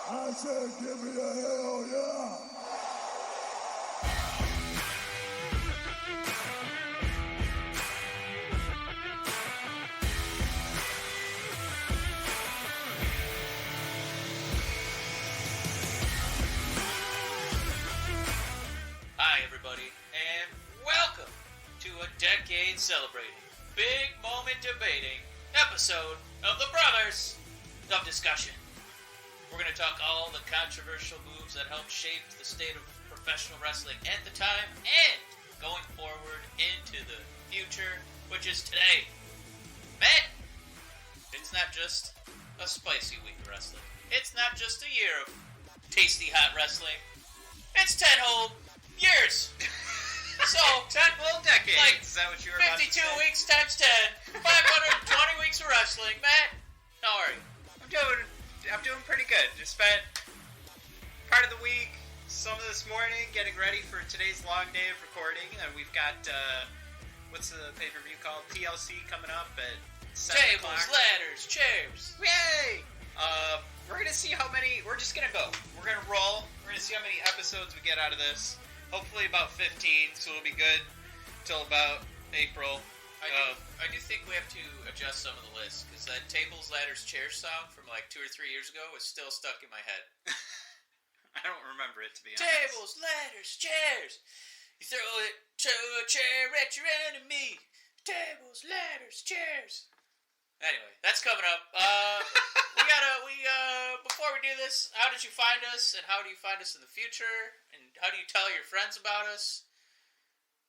I said, give me a hell yeah. Hi, everybody, and welcome to a decade celebrating, big moment debating episode of the Brothers of Discussion. We're going to talk all the controversial moves that helped shape the state of professional wrestling at the time and going forward into the future, which is today. Matt, it's not just a spicy week of wrestling. It's not just a year of tasty hot wrestling. It's 10 whole years. So 10 whole decades. Like, is that what you were about to 52 say? weeks times 10, 520 weeks of wrestling. Matt, how are you? I'm doing pretty good. Just spent part of the week, some of this morning, getting ready for today's long day of recording. And we've got, what's the pay-per-view called? TLC coming up at 7 Tables, o'clock. ladders, chairs. Yay! We're going to see how many, we're just going to go. We're going to roll. We're going to see how many episodes we get out of this. Hopefully about 15, so it'll be good till about April. I do think we have to adjust some of the list, because that tables, ladders, chairs song from like 2 or 3 years ago is still stuck in my head. I don't remember it, to be honest. Tables, ladders, chairs. You throw it to a chair at your enemy. Tables, ladders, chairs. Anyway, that's coming up. Before we do this, how did you find us, and how do you find us in the future, and how do you tell your friends about us?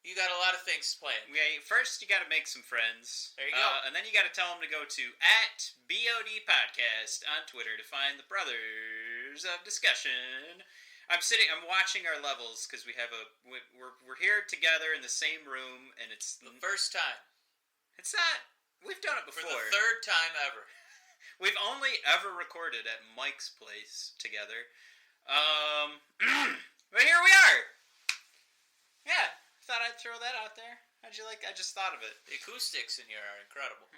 You got a lot of things planned. Okay, first you got to make some friends. There you go. And then you got to tell them to go to @BOD Podcast on Twitter to find the Brothers of Discussion. I'm watching our levels because we're here together in the same room, and it's The first time. It's not. We've done it For before. the third time ever. We've only ever recorded at Mike's place together. But here we are. Yeah, thought I'd throw that out there. How'd you like? I just thought of it. The acoustics in here are incredible.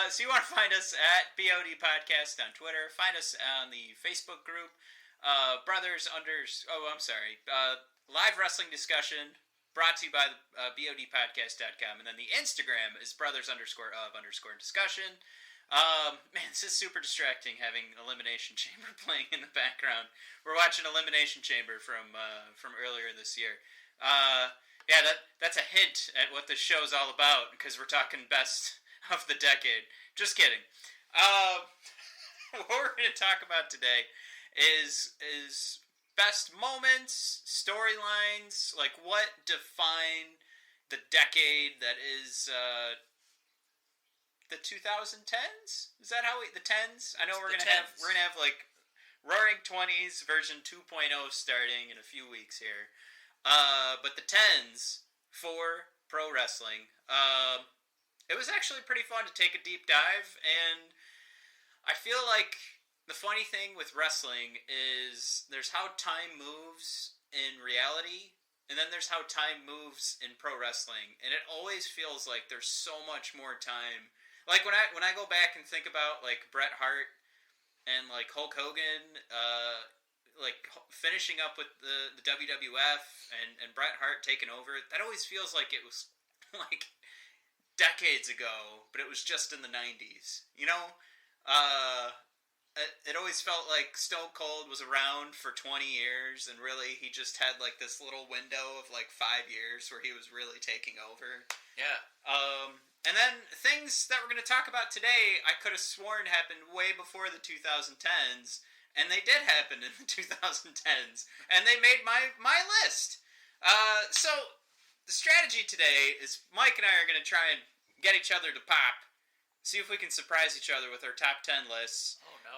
So you want to find us at BOD Podcast on Twitter. Find us on the Facebook group, Live Wrestling Discussion, brought to you by BODpodcast.com. And then the Instagram is brothers_of_discussion. Man, this is super distracting having Elimination Chamber playing in the background. We're watching Elimination Chamber from earlier this year. That's a hint at what this show's all about, because we're talking best of the decade. Just kidding. What we're going to talk about today is best moments, storylines, like what define the decade that is the 2010s? Is that how the 10s? I know we're gonna have like Roaring 20s version 2.0 starting in a few weeks here. But the 10s for pro wrestling. It was actually pretty fun to take a deep dive, and I feel like the funny thing with wrestling is there's how time moves in reality, and then there's how time moves in pro wrestling, and it always feels like there's so much more time. Like when I go back and think about like Bret Hart and like Hulk Hogan, like finishing up with the WWF and Bret Hart taking over, that always feels like it was like decades ago, but it was just in the 90s. You know, it always felt like Stone Cold was around for 20 years, and really he just had like this little window of like 5 years where he was really taking over. Yeah. And then things that we're going to talk about today, I could have sworn happened way before the 2010s, and they did happen in the 2010s, and they made my list. So the strategy today is Mike and I are going to try and get each other to pop, see if we can surprise each other with our top 10 lists. Oh, no.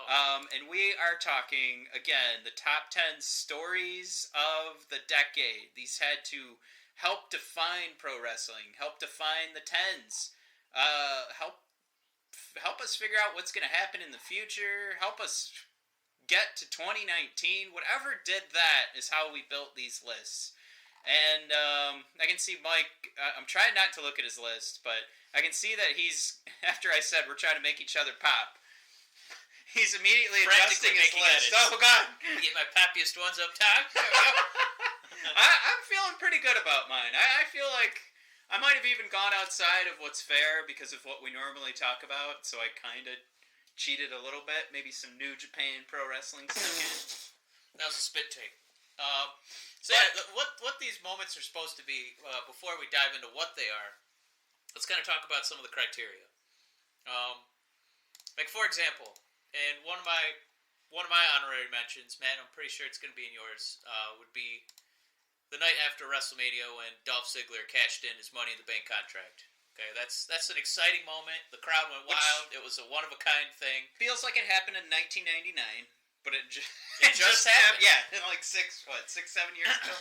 And we are talking, again, the top 10 stories of the decade. These had to help define pro wrestling, help define the 10s, help us figure out what's going to happen in the future, help us get to 2019. Whatever did that is how we built these lists. And I can see Mike. I'm trying not to look at his list, but I can see that he's. After I said we're trying to make each other pop, he's immediately adjusting his list. Oh God! Get my poppiest ones up top. There we go. I'm feeling pretty good about mine. I feel like I might have even gone outside of what's fair because of what we normally talk about. So I kind of cheated a little bit. Maybe some New Japan Pro Wrestling stuff in. That was a spit take. So yeah, what these moments are supposed to be, before we dive into what they are, let's kind of talk about some of the criteria. Like for example, and one of my honorary mentions, man, I'm pretty sure it's going to be in yours, would be the night after WrestleMania when Dolph Ziggler cashed in his Money in the Bank contract. Okay, that's an exciting moment. The crowd went wild. It was a one-of-a-kind thing. Feels like it happened in 1999. But it just happened. Yeah, in like 6, 7 years ago.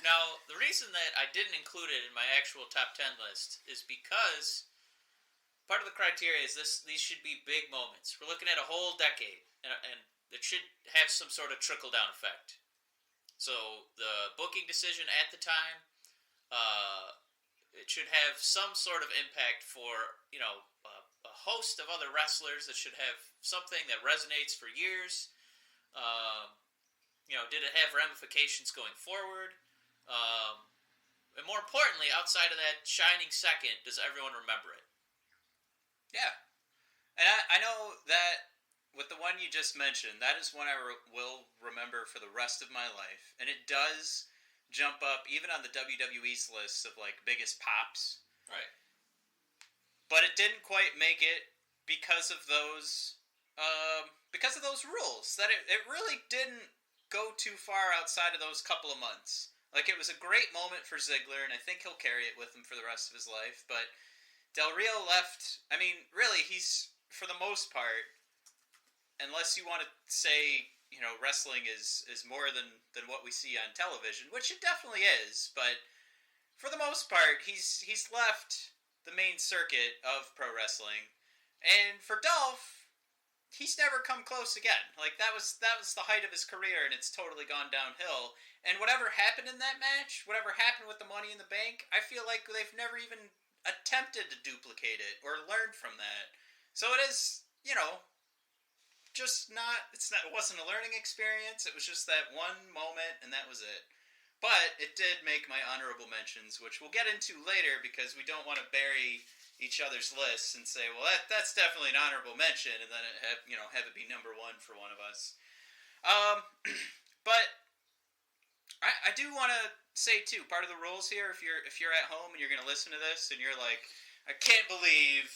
Now, the reason that I didn't include it in my actual top 10 list is because part of the criteria is these should be big moments. We're looking at a whole decade, and it should have some sort of trickle-down effect. So the booking decision at the time, it should have some sort of impact for, a host of other wrestlers that should have something that resonates for years. Did it have ramifications going forward? And more importantly, outside of that shining second, does everyone remember it? Yeah. And I know that with the one you just mentioned, that is one I will remember for the rest of my life. And it does jump up even on the WWE's list of like biggest pops. Right. But it didn't quite make it because of those rules. That it really didn't go too far outside of those couple of months. Like, it was a great moment for Ziggler, and I think he'll carry it with him for the rest of his life. But Del Rio left. I mean, really, he's, for the most part, unless you want to say, wrestling is more than what we see on television, which it definitely is. But for the most part, he's left the main circuit of pro wrestling. And for Dolph, he's never come close again. Like, that was the height of his career, and it's totally gone downhill. And whatever happened in that match, whatever happened with the Money in the Bank, I feel like they've never even attempted to duplicate it or learn from that. So it is, it wasn't a learning experience. It was just that one moment, and that was it. But it did make my honorable mentions, which we'll get into later because we don't want to bury each other's lists and say, well, that's definitely an honorable mention, and then have it be number one for one of us. But I do want to say too, part of the rules here, if you're at home and you're going to listen to this and you're like, I can't believe,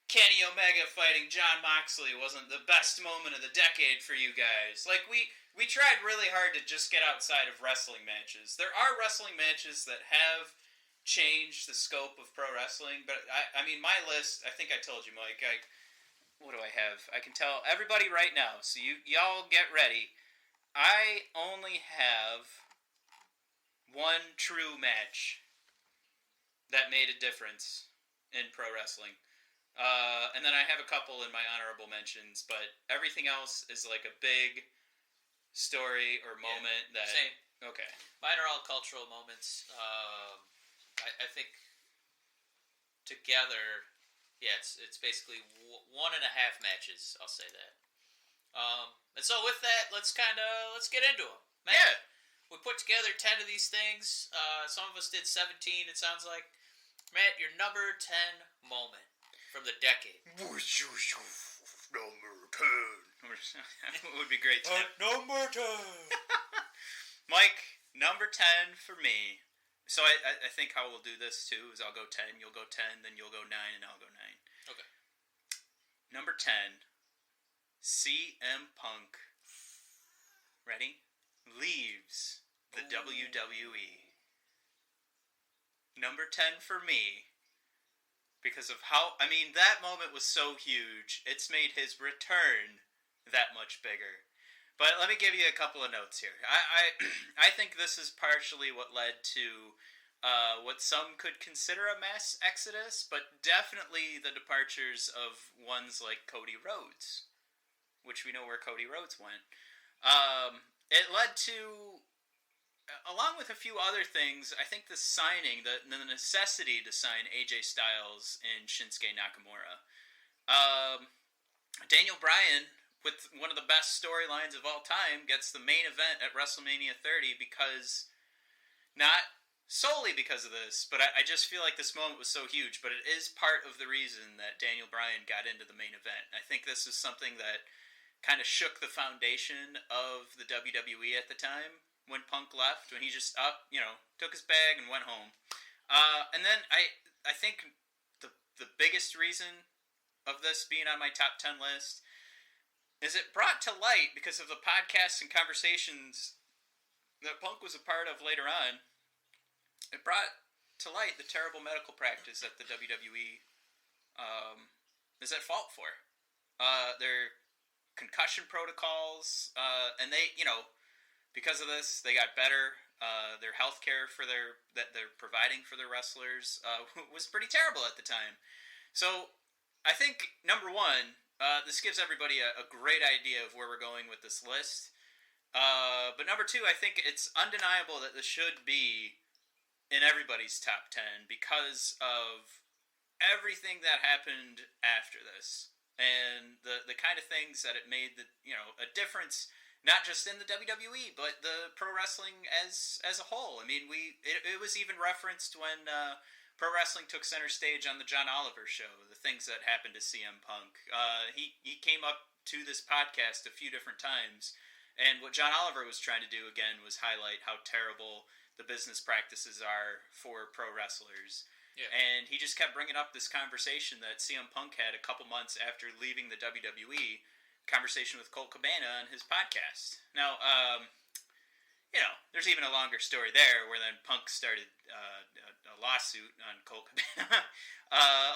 Kenny Omega fighting Jon Moxley wasn't the best moment of the decade for you guys. Like, we tried really hard to just get outside of wrestling matches. There are wrestling matches that have changed the scope of pro wrestling, but I mean, my list, I think I told you, Mike, what do I have? I can tell everybody right now, so y'all get ready. I only have one true match that made a difference in pro wrestling. And then I have a couple in my honorable mentions, but everything else is like a big story or moment that... Same. Okay. Mine are all cultural moments. I think together, it's basically 1.5 matches, I'll say that. And so with that, let's get into them. Matt, yeah. We put together 10 of these things. Some of us did 17, it sounds like. Matt, your number 10 moment from the decade. Number 10. It would be great. Number 10. Mike, number 10 for me. So I think how we'll do this too is I'll go 10, you'll go 10, then you'll go 9, and I'll go 9. Okay. Number 10, CM Punk. Ready? Leaves the WWE. Number 10 for me. Because of that moment was so huge. It's made his return that much bigger. But let me give you a couple of notes here. I think this is partially what led to what some could consider a mass exodus, but definitely the departures of ones like Cody Rhodes, which we know where Cody Rhodes went. it led to, along with a few other things, I think the signing, the necessity to sign AJ Styles and Shinsuke Nakamura. Daniel Bryan, with one of the best storylines of all time, gets the main event at WrestleMania 30 because, not solely because of this, but I just feel like this moment was so huge, but it is part of the reason that Daniel Bryan got into the main event. I think this is something that kind of shook the foundation of the WWE at the time when Punk left, when he just took his bag and went home. And then I think the biggest reason of this being on my top 10 list is it brought to light, because of the podcasts and conversations that Punk was a part of later on, it brought to light the terrible medical practice that the WWE is at fault for. Their concussion protocols, and they, because of this, they got better. Their health care that they're providing for their wrestlers was pretty terrible at the time. So I think, number one, this gives everybody a great idea of where we're going with this list. But number two, I think it's undeniable that this should be in everybody's top 10 because of everything that happened after this. And the kind of things that it made a difference, not just in the WWE, but the pro wrestling as a whole. I mean, it was even referenced when pro wrestling took center stage on the John Oliver show, the things that happened to CM Punk. He came up to this podcast a few different times, and what John Oliver was trying to do, again, was highlight how terrible the business practices are for pro wrestlers. Yeah. And he just kept bringing up this conversation that CM Punk had a couple months after leaving the WWE, conversation with Colt Cabana on his podcast. Now, there's even a longer story there where then Punk started a lawsuit on Colt Cabana,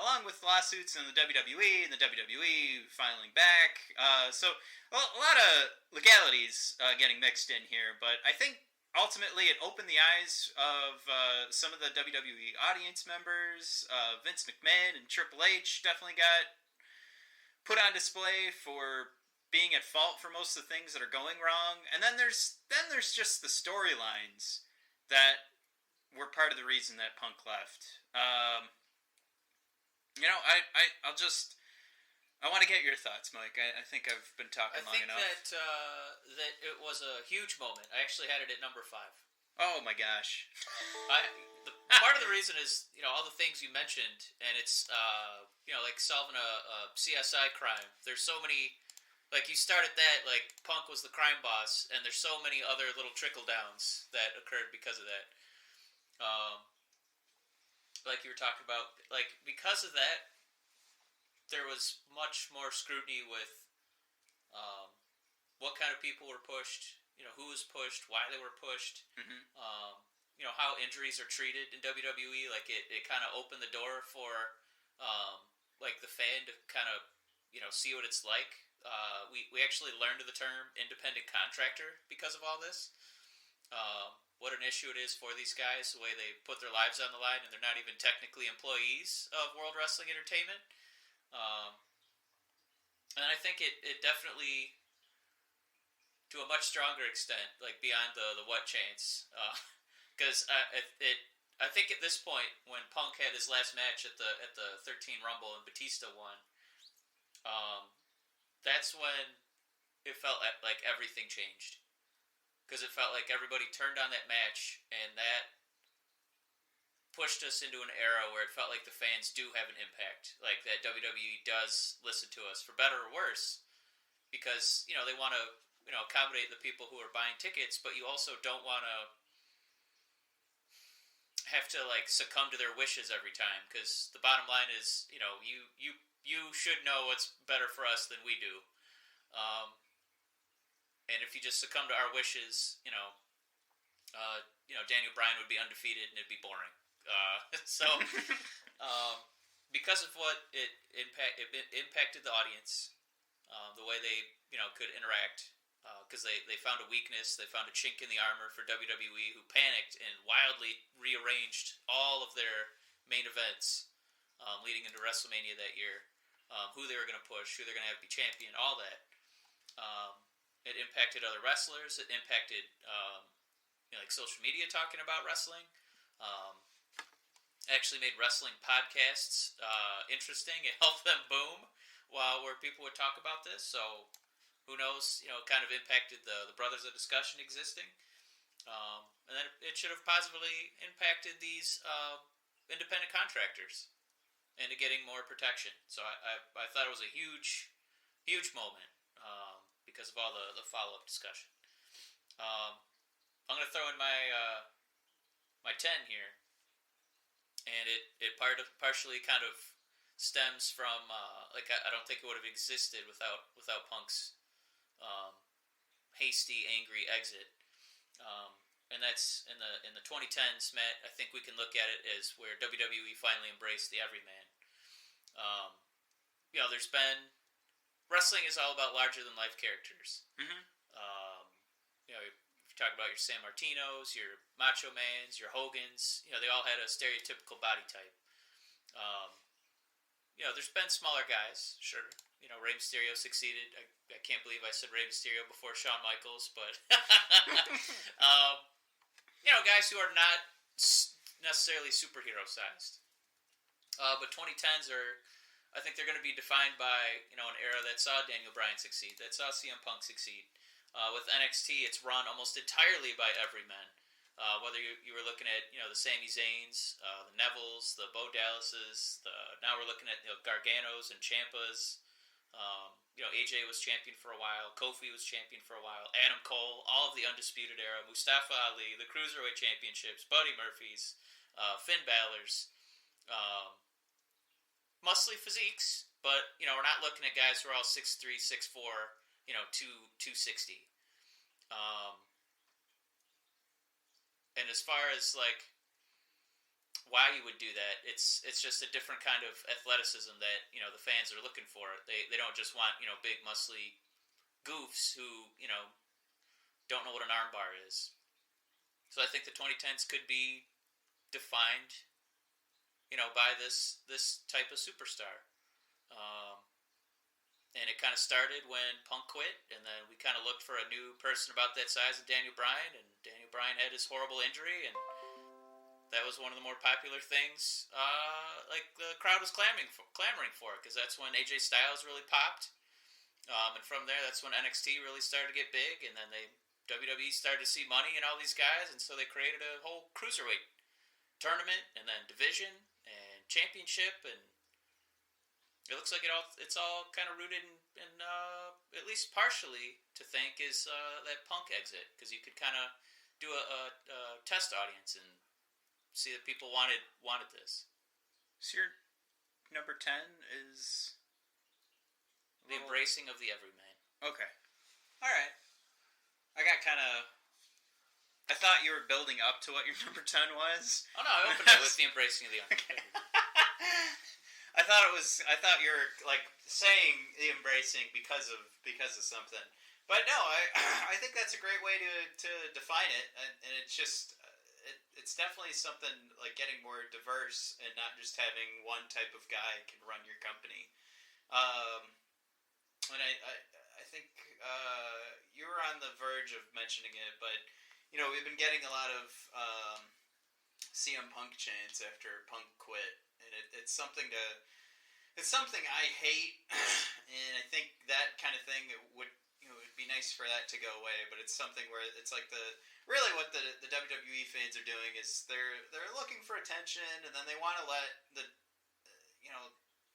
along with lawsuits in the WWE and the WWE filing back. So a lot of legalities getting mixed in here, but I think ultimately it opened the eyes of some of the WWE audience members. Vince McMahon and Triple H definitely got put on display for being at fault for most of the things that are going wrong. And then there's just the storylines that were part of the reason that Punk left. I want to get your thoughts, Mike. I think I've been talking long enough. I think that it was a huge moment. I actually had it at number 5. Oh my gosh. Part of the reason is, all the things you mentioned, and it's, like solving a CSI crime. There's so many, like you started that, like Punk was the crime boss, and there's so many other little trickle downs that occurred because of that. Like you were talking about, like because of that, there was much more scrutiny with what kind of people were pushed, who was pushed, why they were pushed, how injuries are treated in WWE. Like it kind of opened the door for like the fan to kind of see what it's like. We actually learned of the term independent contractor because of all this. What an issue it is for these guys, the way they put their lives on the line, and they're not even technically employees of World Wrestling Entertainment. And I think it definitely, to a much stronger extent, like beyond the what chance, because I think at this point when Punk had his last match at the 13 Rumble and Batista won, that's when it felt like everything changed, because it felt like everybody turned on that match, and that pushed us into an era where it felt like the fans do have an impact, like that WWE does listen to us, for better or worse, because they want to accommodate the people who are buying tickets, but you also don't want to have to like succumb to their wishes every time, because the bottom line is you should know what's better for us than we do, and if you just succumb to our wishes, Daniel Bryan would be undefeated and it'd be boring. Because of what it impacted the audience, the way they could interact, because they found a weakness, they found a chink in the armor for WWE, who panicked and wildly rearranged all of their main events leading into WrestleMania that year, who they were going to push, who they're going to have be champion, all that. It impacted other wrestlers. It impacted like social media talking about wrestling. Um, actually made wrestling podcasts interesting. It helped them boom where people would talk about this. So who knows? It kind of impacted the Brothers of Discussion existing. And then it should have positively impacted these independent contractors into getting more protection. So I thought it was a huge moment because of all the follow-up discussion. I'm going to throw in my 10 here, and it partially kind of stems from I don't think it would have existed without Punk's hasty, angry exit. And that's in the 2010s, Matt. I think we can look at it as where WWE finally embraced the everyman. There's been wrestling is all about larger than life characters. Mm-hmm. If you talk about your San Martinos, your Macho Mans, your Hogans, they all had a stereotypical body type. There's been smaller guys, sure. Rey Mysterio succeeded. I can't believe I said Rey Mysterio before Shawn Michaels, but guys who are not necessarily superhero sized. But 2010s I think they're going to be defined by an era that saw Daniel Bryan succeed, that saw CM Punk succeed. With NXT, it's run almost entirely by everymen. Whether you were looking at the Sami Zayns, the Nevilles, the Bo Dallases, now we're looking at Garganos and Ciampas. AJ was champion for a while. Kofi was champion for a while. Adam Cole, all of the Undisputed Era. Mustafa Ali, the Cruiserweight Championships. Buddy Murphys, Finn Balor's. Muscly physiques, but we're not looking at guys who are all 6'3", 6'4", 260. And as far as why you would do that, it's just a different kind of athleticism that the fans are looking for. They don't just want big muscly goofs who don't know what an armbar is. So I think the 2010s could be defined by this type of superstar. And it kind of started when Punk quit, and then we kind of looked for a new person about that size of Daniel Bryan, and Daniel Bryan had his horrible injury, and that was one of the more popular things the crowd was clamoring for, because that's when AJ Styles really popped. And from there, that's when NXT really started to get big, and then WWE started to see money in all these guys, and so they created a whole cruiserweight tournament, and then division, and championship, and it looks like it's all kind of rooted in at least partially to think is that Punk exit, because you could kind of do a test audience and see that people wanted this. So your number 10 is the embracing of the everyman. Okay. All right. I thought you were building up to what your number 10 was. Oh no, I opened it with the embracing of the everyman. I thought you were saying the embracing because of something. But no, I think that's a great way to define it, and it's just it's definitely something like getting more diverse and not just having one type of guy can run your company. And I think you were on the verge of mentioning it, but we've been getting a lot of CM Punk chants after Punk quit, and it's something I hate, and I think that kind of thing would it'd be nice for that to go away, but it's something where it's like really what the WWE fans are doing is they're looking for attention, and then they want to let the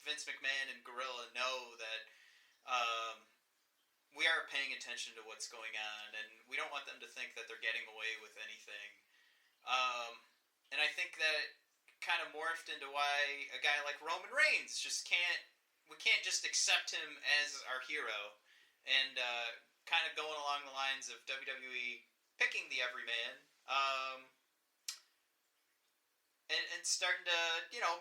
Vince McMahon and Gorilla know that we are paying attention to what's going on, and we don't want them to think that they're getting away with anything. And I think that kind of morphed into why a guy like Roman Reigns we can't just accept him as our hero, and kind of going along the lines of WWE picking the everyman, and starting to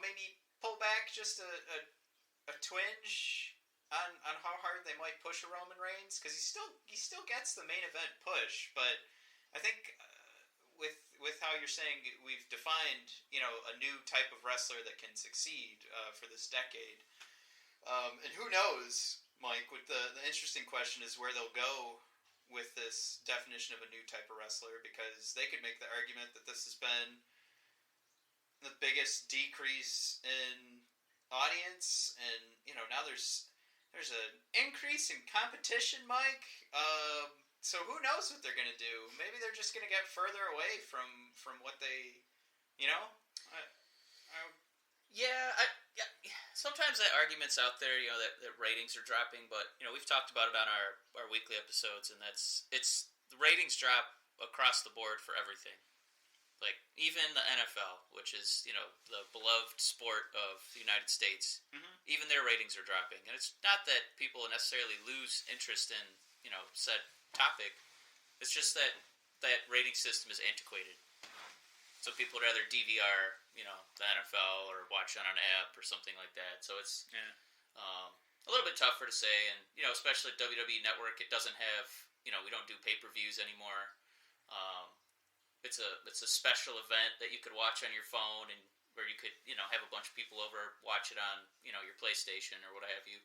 maybe pull back just a twinge on how hard they might push a Roman Reigns, because he still gets the main event push, but I think with how you're saying we've defined a new type of wrestler that can succeed for this decade, and who knows, Mike? With the interesting question is where they'll go with this definition of a new type of wrestler, because they could make the argument that this has been the biggest decrease in audience, and now there's an increase in competition, Mike. So who knows what they're gonna do? Maybe they're just gonna get further away from what they, Yeah, sometimes that argument's out there, that ratings are dropping, but we've talked about it on our weekly episodes, and the ratings drop across the board for everything. Like, even the NFL, which is, the beloved sport of the United States, even their ratings are dropping. And it's not that people necessarily lose interest in, said topic. It's just that that rating system is antiquated. So people would rather DVR, the NFL or watch on an app or something like that. So it's a little bit tougher to say. And, especially WWE Network, it doesn't have, we don't do pay-per-views anymore. It's a special event that you could watch on your phone, and where you could have a bunch of people over, watch it on your PlayStation or what have you.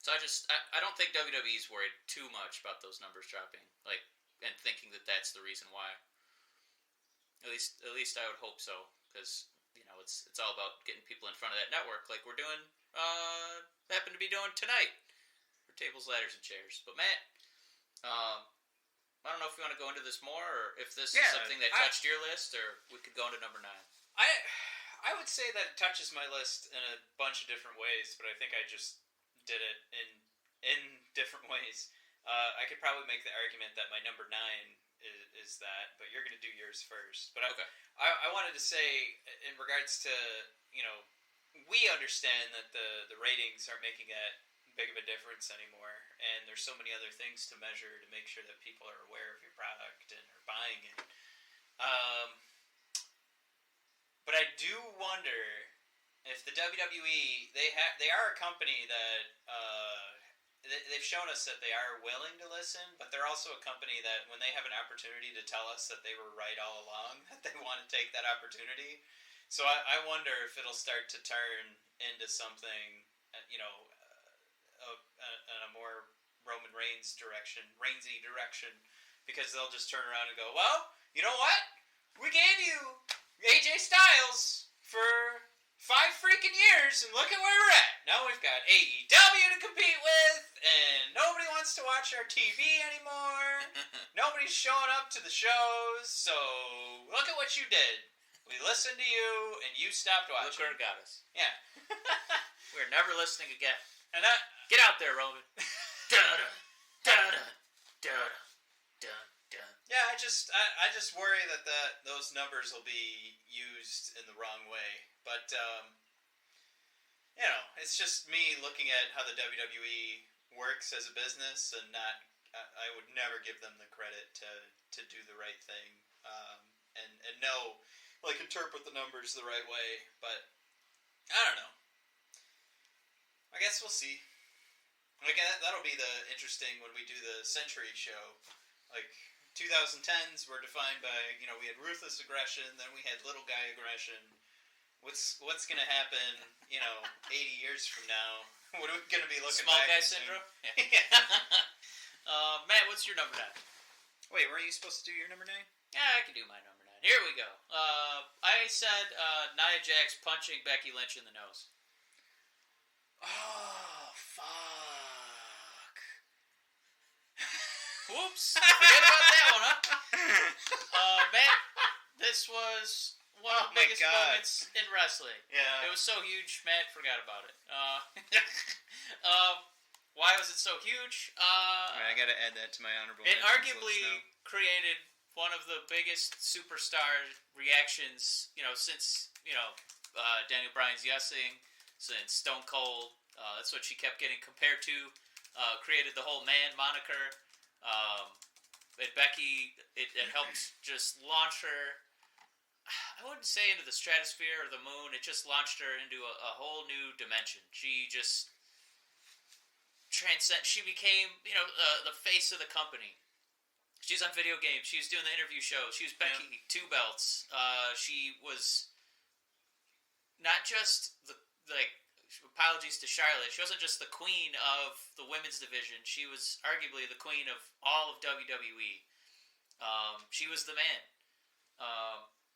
So I don't think WWE's worried too much about those numbers dropping, and thinking that that's the reason why. At least I would hope so, because it's all about getting people in front of that network, like we're doing happen to be doing tonight for tables, ladders, and chairs. But Matt, I don't know if you want to go into this more, or if this is something that touched your list, or we could go into number 9. I would say that it touches my list in a bunch of different ways, but I think I just did it in different ways. I could probably make the argument that my number 9 is that, but you're going to do yours first. But okay. I wanted to say, in regards to, we understand that the ratings aren't making that big of a difference anymore, and there's so many other things to measure to make sure that people are aware of your product and are buying it. But I do wonder if the WWE, they are a company that they've shown us that they are willing to listen, but they're also a company that when they have an opportunity to tell us that they were right all along, that they want to take that opportunity. So I wonder if it'll start to turn into something, in a more Roman Reigns Reignsy direction, because they'll just turn around and go, well, you know what? We gave you AJ Styles for 5 freaking years, and look at where we're at. Now we've got AEW to compete with, and nobody wants to watch our TV anymore. Nobody's showing up to the shows, so look at what you did. We listened to you, and you stopped watching. Look where it got us. Yeah. We're never listening again. And get out there, Roman. Dun-dun, dun-dun, dun-dun, dun-dun. Yeah, I just worry that those numbers will be used in the wrong way. But it's just me looking at how the WWE works as a business, and I would never give them the credit to do the right thing, and interpret the numbers the right way. But I don't know. I guess we'll see. That'll be the interesting when we do the Century show. 2010s were defined by, we had ruthless aggression, then we had little guy aggression. What's going to happen, 80 years from now? What are we going to be looking Small back guy into? syndrome? Yeah. Matt, what's your number 9? Wait, weren't you supposed to do your number 9? Yeah, I can do my number 9. Here we go. I said Nia Jax punching Becky Lynch in the nose. Oh, fuck. Whoops. Forget about that one, huh? Matt, this was one of the biggest moments in wrestling. Yeah. It was so huge, Matt forgot about it. Why was it so huge? I gotta add that to my honorable mentions. It arguably list now. created one of the biggest superstar reactions, since, Daniel Bryan's yesing, since Stone Cold. That's what she kept getting compared to. Created the whole man moniker. And Becky, it helped just launch her, I wouldn't say into the stratosphere or the moon. It just launched her into a whole new dimension. She just she became, the face of the company. She was on video games. She was doing the interview shows. She was Becky, 2 belts. She was not just apologies to Charlotte, she wasn't just the queen of the women's division. She was arguably the queen of all of WWE. She was the man.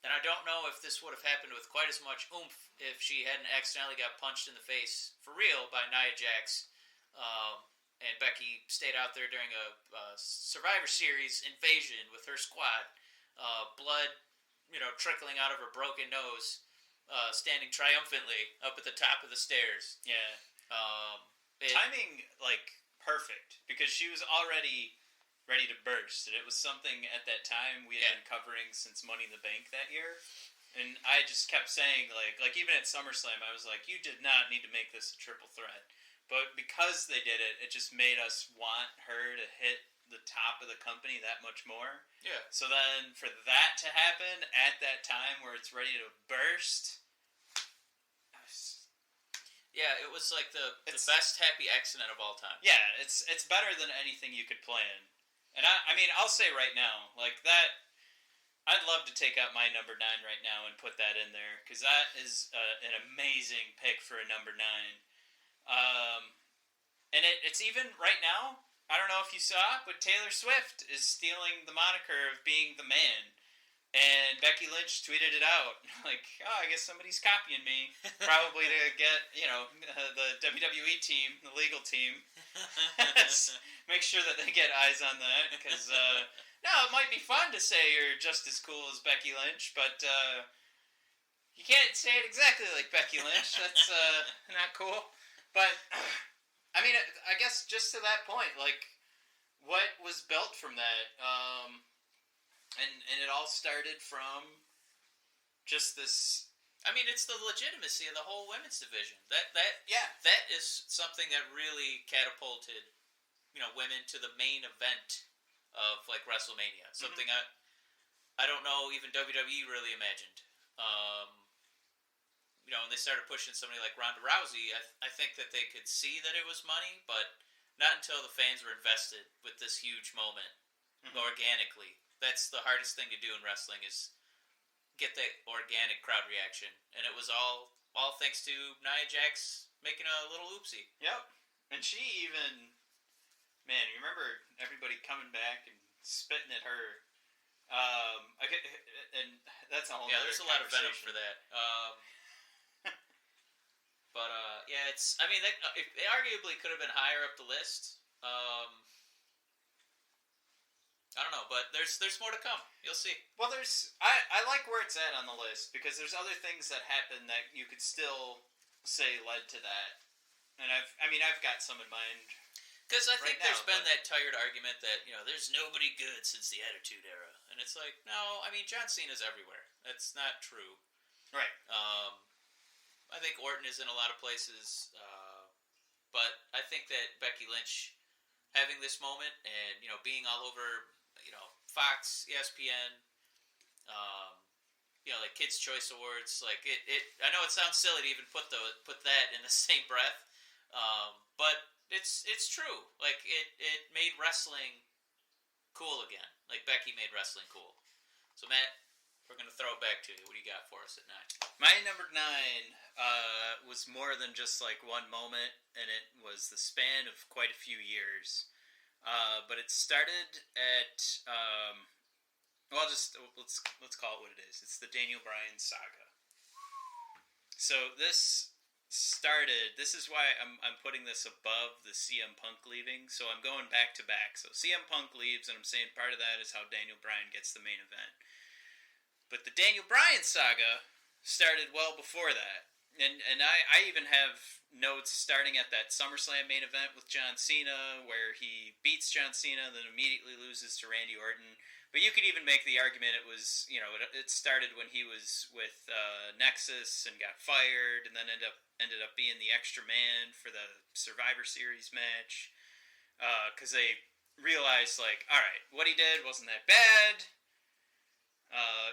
And I don't know if this would have happened with quite as much oomph if she hadn't accidentally got punched in the face for real by Nia Jax. And Becky stayed out there during a Survivor Series invasion with her squad. Blood, trickling out of her broken nose. Standing triumphantly up at the top of the stairs. Yeah. Timing, perfect. Because she was already ready to burst. And it was something at that time we had been covering since Money in the Bank that year. And I just kept saying, even at SummerSlam, I was like, you did not need to make this a triple threat. But because they did it, it just made us want her to hit the top of the company that much more. Yeah. So then for that to happen at that time where it's ready to burst... Yeah, it was like the best happy accident of all time. Yeah, it's better than anything you could plan. And I mean, I'll say right now, that, I'd love to take out my number 9 right now and put that in there, because that is an amazing pick for a number 9. And it's even right now, I don't know if you saw it, but Taylor Swift is stealing the moniker of being the man. And Becky Lynch tweeted it out, I guess somebody's copying me, probably to get, the WWE team, the legal team, make sure that they get eyes on that, because, no, it might be fun to say you're just as cool as Becky Lynch, but, you can't say it exactly like Becky Lynch, that's, not cool, but, I mean, I guess just to that point, what was built from that, And it all started from just this... I mean, it's the legitimacy of the whole women's division. That is something that really catapulted, women to the main event of, WrestleMania. Something I don't know even WWE really imagined. When they started pushing somebody like Ronda Rousey, I think that they could see that it was money, but not until the fans were invested with this huge moment organically. That's the hardest thing to do in wrestling is get that organic crowd reaction. And it was all thanks to Nia Jax making a little oopsie. Yep. And she even... Man, you remember everybody coming back and spitting at her. And that's a whole other there's a lot of venom for that. But, it's... I mean, they arguably could have been higher up the list. I don't know, but there's more to come. You'll see. Well, I like where it's at on the list, because there's other things that happen that you could still say led to that. And I've got some in mind. Because I think there's been that tired argument that, there's nobody good since the Attitude Era. And it's like, no, I mean, John Cena's everywhere. That's not true. Right. I think Orton is in a lot of places. But I think that Becky Lynch having this moment and, being all over... Fox, ESPN, Kids' Choice Awards, I know it sounds silly to even put that in the same breath, but it's true. It made wrestling cool again. Becky made wrestling cool. So Matt, we're gonna throw it back to you. What do you got for us at 9? My number 9 was more than just one moment, and it was the span of quite a few years. But it started at, let's call it what it is. It's the Daniel Bryan saga. So this is why I'm putting this above the CM Punk leaving, so I'm going back to back. So CM Punk leaves, and I'm saying part of that is how Daniel Bryan gets the main event. But the Daniel Bryan saga started well before that. And I even have notes starting at that SummerSlam main event with John Cena, where he beats John Cena and then immediately loses to Randy Orton. But you could even make the argument it was, it started when he was with Nexus and got fired, and then ended up being the extra man for the Survivor Series match. Because they realized, all right, what he did wasn't that bad.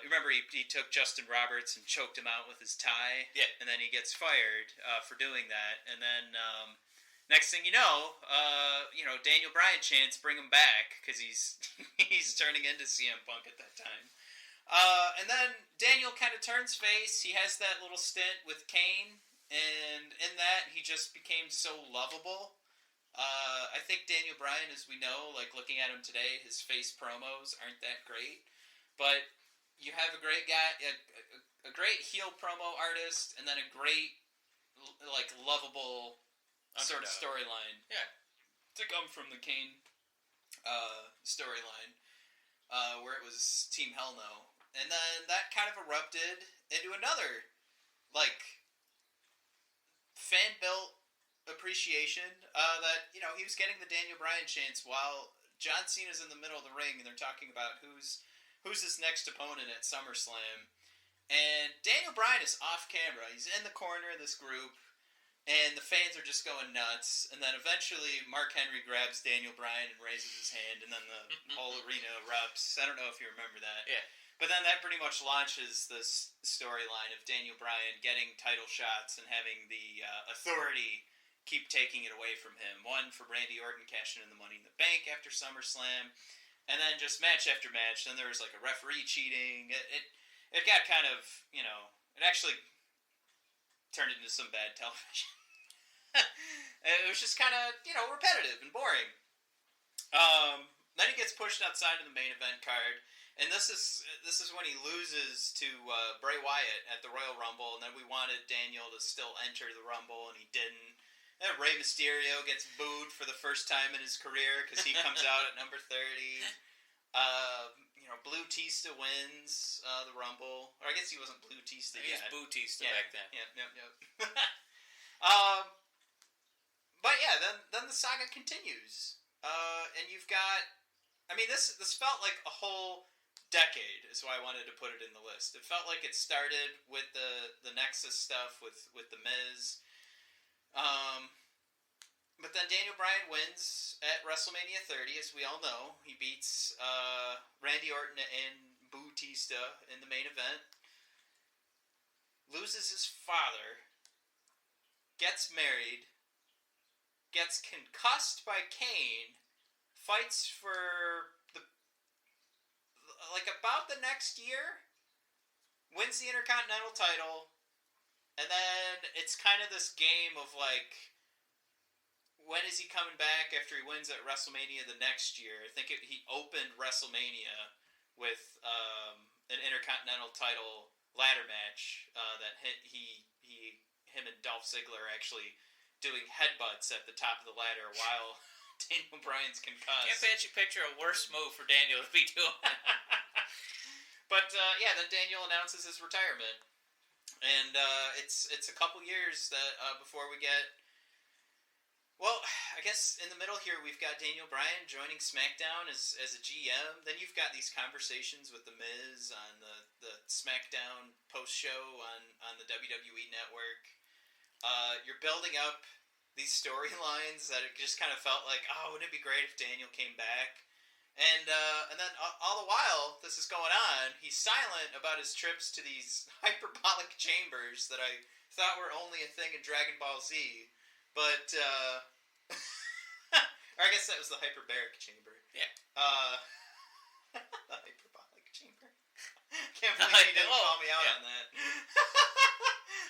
Remember, he took Justin Roberts and choked him out with his tie? Yeah. And then he gets fired for doing that. And then next thing you know, Daniel Bryan chants, bring him back, because he's turning into CM Punk at that time. And then Daniel kind of turns face. He has that little stint with Kane and in that he just became so lovable. I think Daniel Bryan, as we know, like looking at him today, his face promos aren't that great, but you have a great guy, a great heel promo artist, and then a great like lovable sort of storyline. Yeah, to come from the Kane storyline, where it was Team Hell No, and then that kind of erupted into another like fan built appreciation that he was getting the Daniel Bryan chance while John Cena's in the middle of the ring, and they're talking about who's his next opponent at SummerSlam. And Daniel Bryan is off camera. He's in the corner of this group, and the fans are just going nuts. And then eventually Mark Henry grabs Daniel Bryan and raises his hand, and then the whole arena erupts. I don't know if you remember that. Yeah. But then that pretty much launches this storyline of Daniel Bryan getting title shots and having the authority keep taking it away from him. One for Randy Orton cashing in the Money in the Bank after SummerSlam, and then just match after match. Then there was like a referee cheating. It got kind of, it actually turned into some bad television. It was just kind of, repetitive and boring. Then he gets pushed outside of the main event card, and this is when he loses to Bray Wyatt at the Royal Rumble, and then we wanted Daniel to still enter the Rumble, and he didn't. And Rey Mysterio gets booed for the first time in his career because he comes out at number 30. Blue Tista wins the Rumble. Or I guess he wasn't Blue Tista yet. He was Boo Tista back then. Yep. But yeah, then the saga continues. And you've got... I mean, this felt like a whole decade is why I wanted to put it in the list. It felt like it started with the Nexus stuff with The Miz. But then Daniel Bryan wins at WrestleMania 30, as we all know. He beats Randy Orton and Bautista in the main event. Loses his father. Gets married. Gets concussed by Kane. Fights for about the next year. Wins the Intercontinental title. And then it's kind of this game of like, when is he coming back after he wins at WrestleMania the next year? I think he opened WrestleMania with an Intercontinental title ladder match that him and Dolph Ziggler are actually doing headbutts at the top of the ladder while Daniel Bryan's concussed. Can't actually picture a worse move for Daniel to be doing. But then Daniel announces his retirement. And it's a couple years that before we get... Well, I guess in the middle here we've got Daniel Bryan joining SmackDown as a GM. Then you've got these conversations with The Miz on the SmackDown post-show on the WWE Network. You're building up these storylines that it just kind of felt like, wouldn't it be great if Daniel came back? And then all the while this is going on, he's silent about his trips to these hyperbolic chambers that I thought were only a thing in Dragon Ball Z. But, or I guess that was the hyperbaric chamber. Yeah. The hyperbolic chamber. Can't believe he didn't call me out on that.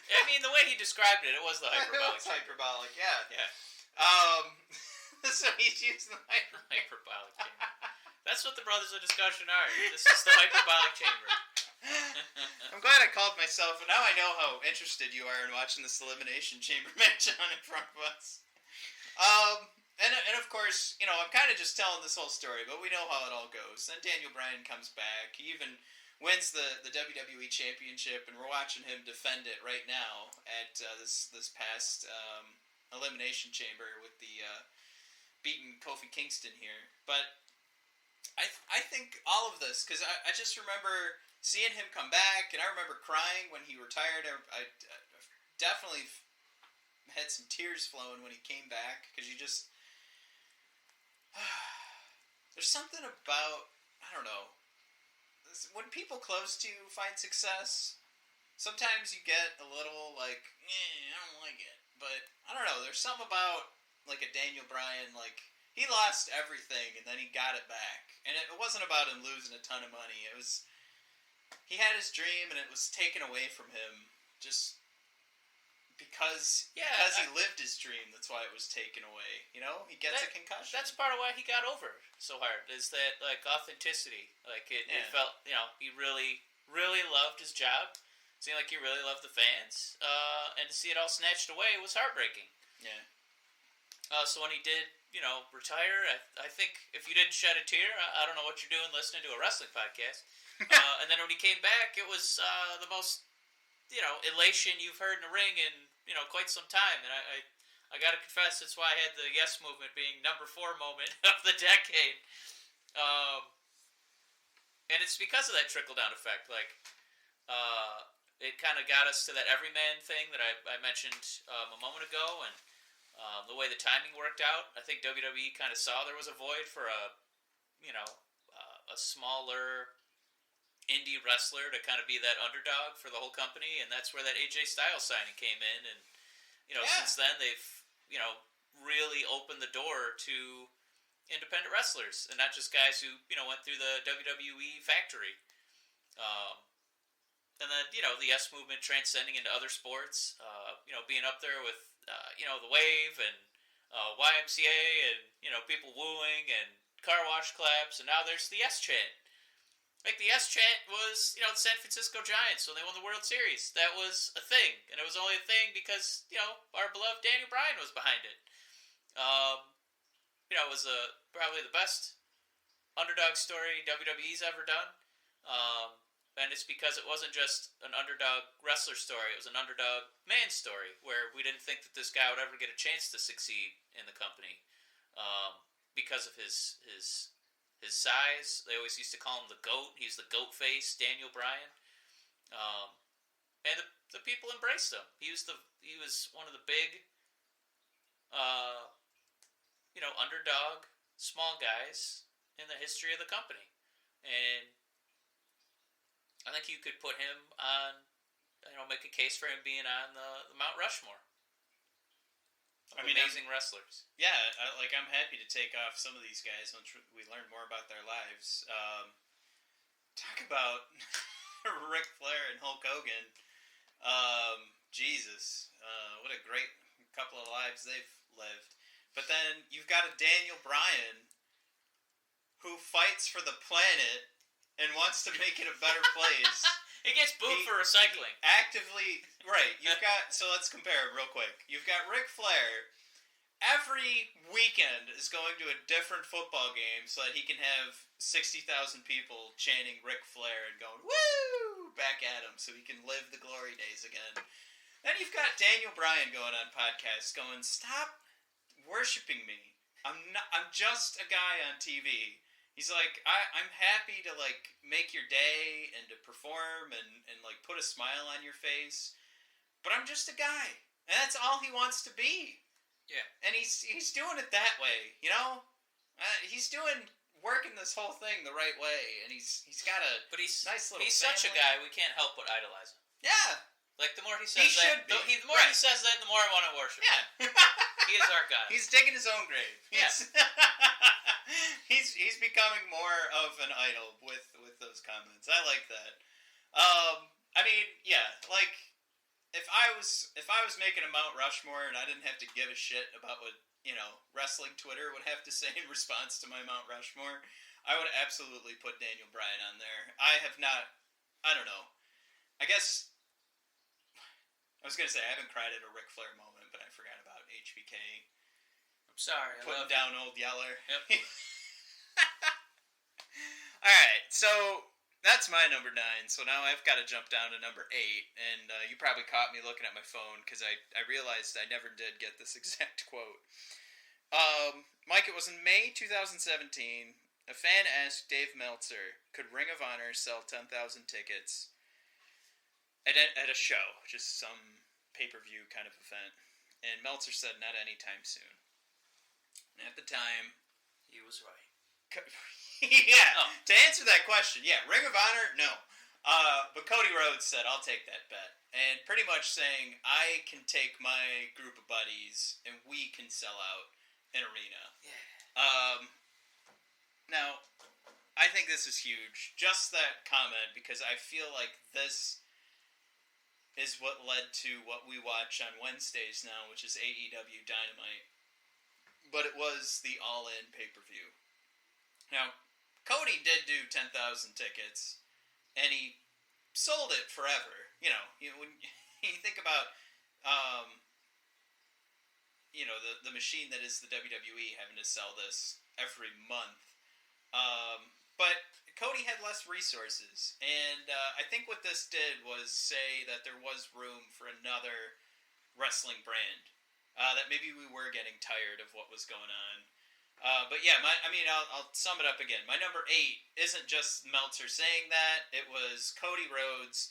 I mean, the way he described it, it was the hyperbolic chamber. Hyperbolic, yeah. Yeah. So he's using the hyperbolic chamber. That's what the Brothers of Discussion are. This is the hyperbolic chamber. I'm glad I called myself, and now I know how interested you are in watching this Elimination Chamber match on in front of us. And of course, I'm kind of just telling this whole story, but we know how it all goes. Then Daniel Bryan comes back. He even wins the WWE Championship, and we're watching him defend it right now at this past Elimination Chamber with the beating Kofi Kingston here. But I think all of this, because I just remember seeing him come back, and I remember crying when he retired. I definitely had some tears flowing when he came back, because you just... there's something about, I don't know, when people close to you find success, sometimes you get a little like, I don't like it. But, I don't know, there's something about, like, a Daniel Bryan, like, he lost everything, and then he got it back. And it wasn't about him losing a ton of money. It was... He had his dream, and it was taken away from him just because Yeah, he lived his dream. That's why it was taken away. You know, he gets a concussion. That's part of why he got over so hard. Is that like authenticity? Like it felt, he really, really loved his job. It seemed like he really loved the fans, and to see it all snatched away was heartbreaking. Yeah. So when he did, retire, I think if you didn't shed a tear, I don't know what you're doing listening to a wrestling podcast. And then when he came back, it was the most, elation you've heard in the ring in, quite some time. And I got to confess, that's why I had the Yes Movement being number 4 moment of the decade. And it's because of that trickle-down effect. Like, it kind of got us to that everyman thing that I mentioned a moment ago, and the way the timing worked out. I think WWE kind of saw there was a void for a smaller indie wrestler to kind of be that underdog for the whole company, and that's where that AJ Styles signing came in. And since then they've really opened the door to independent wrestlers, and not just guys who went through the WWE factory. And then the S Movement transcending into other sports, being up there with the Wave and YMCA, and people wooing and car wash claps, and now there's the S chant. Like, the S chant was, the San Francisco Giants when they won the World Series. That was a thing. And it was only a thing because, our beloved Daniel Bryan was behind it. It was probably the best underdog story WWE's ever done. And it's because it wasn't just an underdog wrestler story. It was an underdog man story where we didn't think that this guy would ever get a chance to succeed in the company because of his size. They always used to call him the GOAT. He's the GOAT face, Daniel Bryan. And the people embraced him. He was one of the big, underdog small guys in the history of the company. And I think you could put him on, make a case for him being on the Mount Rushmore. Amazing wrestlers. Yeah, I'm happy to take off some of these guys once we learn more about their lives. Talk about Ric Flair and Hulk Hogan. Jesus, what a great couple of lives they've lived. But then you've got a Daniel Bryan who fights for the planet and wants to make it a better place. He gets booed for recycling. Actively, right. So let's compare real quick. You've got Ric Flair. Every weekend is going to a different football game so that he can have 60,000 people chanting Ric Flair and going, woo, back at him so he can live the glory days again. Then you've got Daniel Bryan going on podcasts going, stop worshiping me. I'm just a guy on TV. He's like, I'm happy to, make your day and to perform and put a smile on your face. But I'm just a guy. And that's all he wants to be. Yeah. And he's doing it that way, he's working this whole thing the right way. And he's got a nice little He's family. Such a guy, we can't help but idolize him. Yeah. Like, the more he says he says that, the more I want to worship him. Yeah. He is our guy. He's digging his own grave. Yeah. He's becoming more of an idol with those comments. I like that. If I was making a Mount Rushmore and I didn't have to give a shit about what wrestling Twitter would have to say in response to my Mount Rushmore, I would absolutely put Daniel Bryan on there. I don't know. I guess I was gonna say I haven't cried at a Ric Flair moment, but I forgot about HBK. I'm sorry. Putting down Old Yeller. Yep. Alright, so that's my number 9. So now I've got to jump down to number 8. And you probably caught me looking at my phone because I realized I never did get this exact quote. Mike, it was in May 2017. A fan asked Dave Meltzer, could Ring of Honor sell 10,000 tickets at a show, just some pay-per-view kind of event? And Meltzer said not anytime soon. And at the time, he was right. Yeah, to answer that question, yeah, Ring of Honor, no. But Cody Rhodes said, I'll take that bet. And pretty much saying, I can take my group of buddies and we can sell out an arena. Yeah. Now, I think this is huge. Just that comment, because I feel like this is what led to what we watch on Wednesdays now, which is AEW Dynamite. But it was the All-In pay-per-view. Now, Cody did do 10,000 tickets, and he sold it forever. When you think about, the machine that is the WWE having to sell this every month. But Cody had less resources, and I think what this did was say that there was room for another wrestling brand. That maybe we were getting tired of what was going on. But yeah, I'll sum it up again. My number 8 isn't just Meltzer saying that. It was Cody Rhodes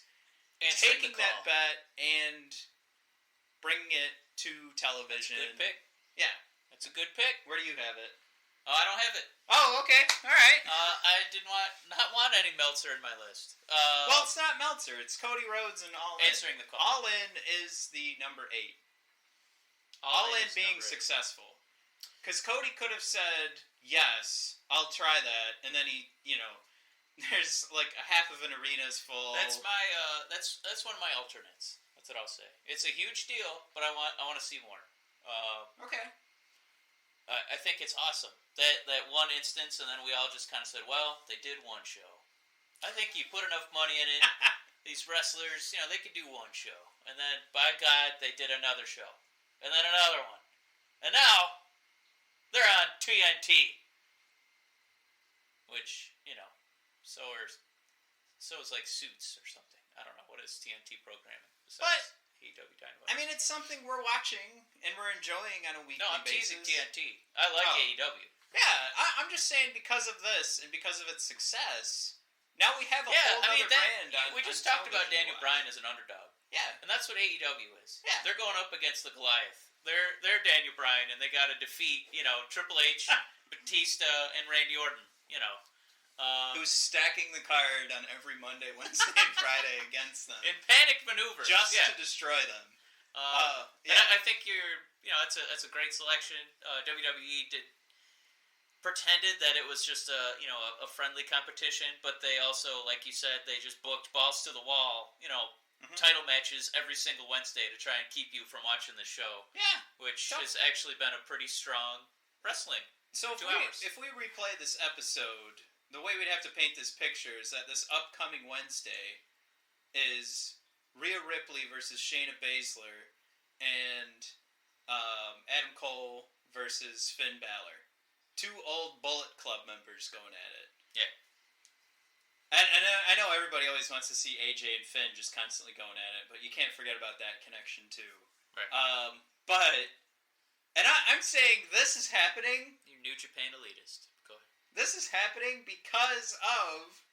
taking that bet and bringing it to television. That's a good pick. Yeah. That's a good pick. Where do you have it? Oh, I don't have it. Oh, okay. All right. I did not want any Meltzer in my list. Well, it's not Meltzer. It's Cody Rhodes and All In. Answering the call. All In is the number 8. All In being successful. Because Cody could have said, yes, I'll try that, and then he, there's like a half of an arena's full. That's my that's one of my alternates. That's what I'll say. It's a huge deal, but I want to see more. Okay. I think it's awesome that one instance, and then we all just kind of said, well, they did one show. I think you put enough money in it. These wrestlers, they could do one show, and then by God, they did another show, and then another one, and now they're on TNT, which so is like Suits or something. I don't know what is TNT programming besides AEW Dynamite. It's something we're watching and we're enjoying on a weekly basis. No, I'm teasing TNT. I like AEW. Yeah, I'm just saying because of this and because of its success, now we have a whole other brand. We just talked about Daniel Bryan as an underdog. Yeah, and that's what AEW is. Yeah, they're going up against the Goliath. They're Daniel Bryan, and they got to defeat Triple H, Batista, and Randy Orton. Who's stacking the card on every Monday, Wednesday, and Friday against them in panic maneuvers just to destroy them. And I think that's a great selection. WWE pretended that it was just a friendly competition, but they also, like you said, they just booked balls to the wall. Title matches every single Wednesday to try and keep you from watching the show. Yeah, which has actually been a pretty strong wrestling. So if we replay this episode, the way we'd have to paint this picture is that this upcoming Wednesday is Rhea Ripley versus Shayna Baszler and Adam Cole versus Finn Balor. 2 old Bullet Club members going at it. Yeah. And I know everybody always wants to see AJ and Finn just constantly going at it, but you can't forget about that connection too. Right. I'm saying this is happening. You New Japan elitist. Go ahead. This is happening because of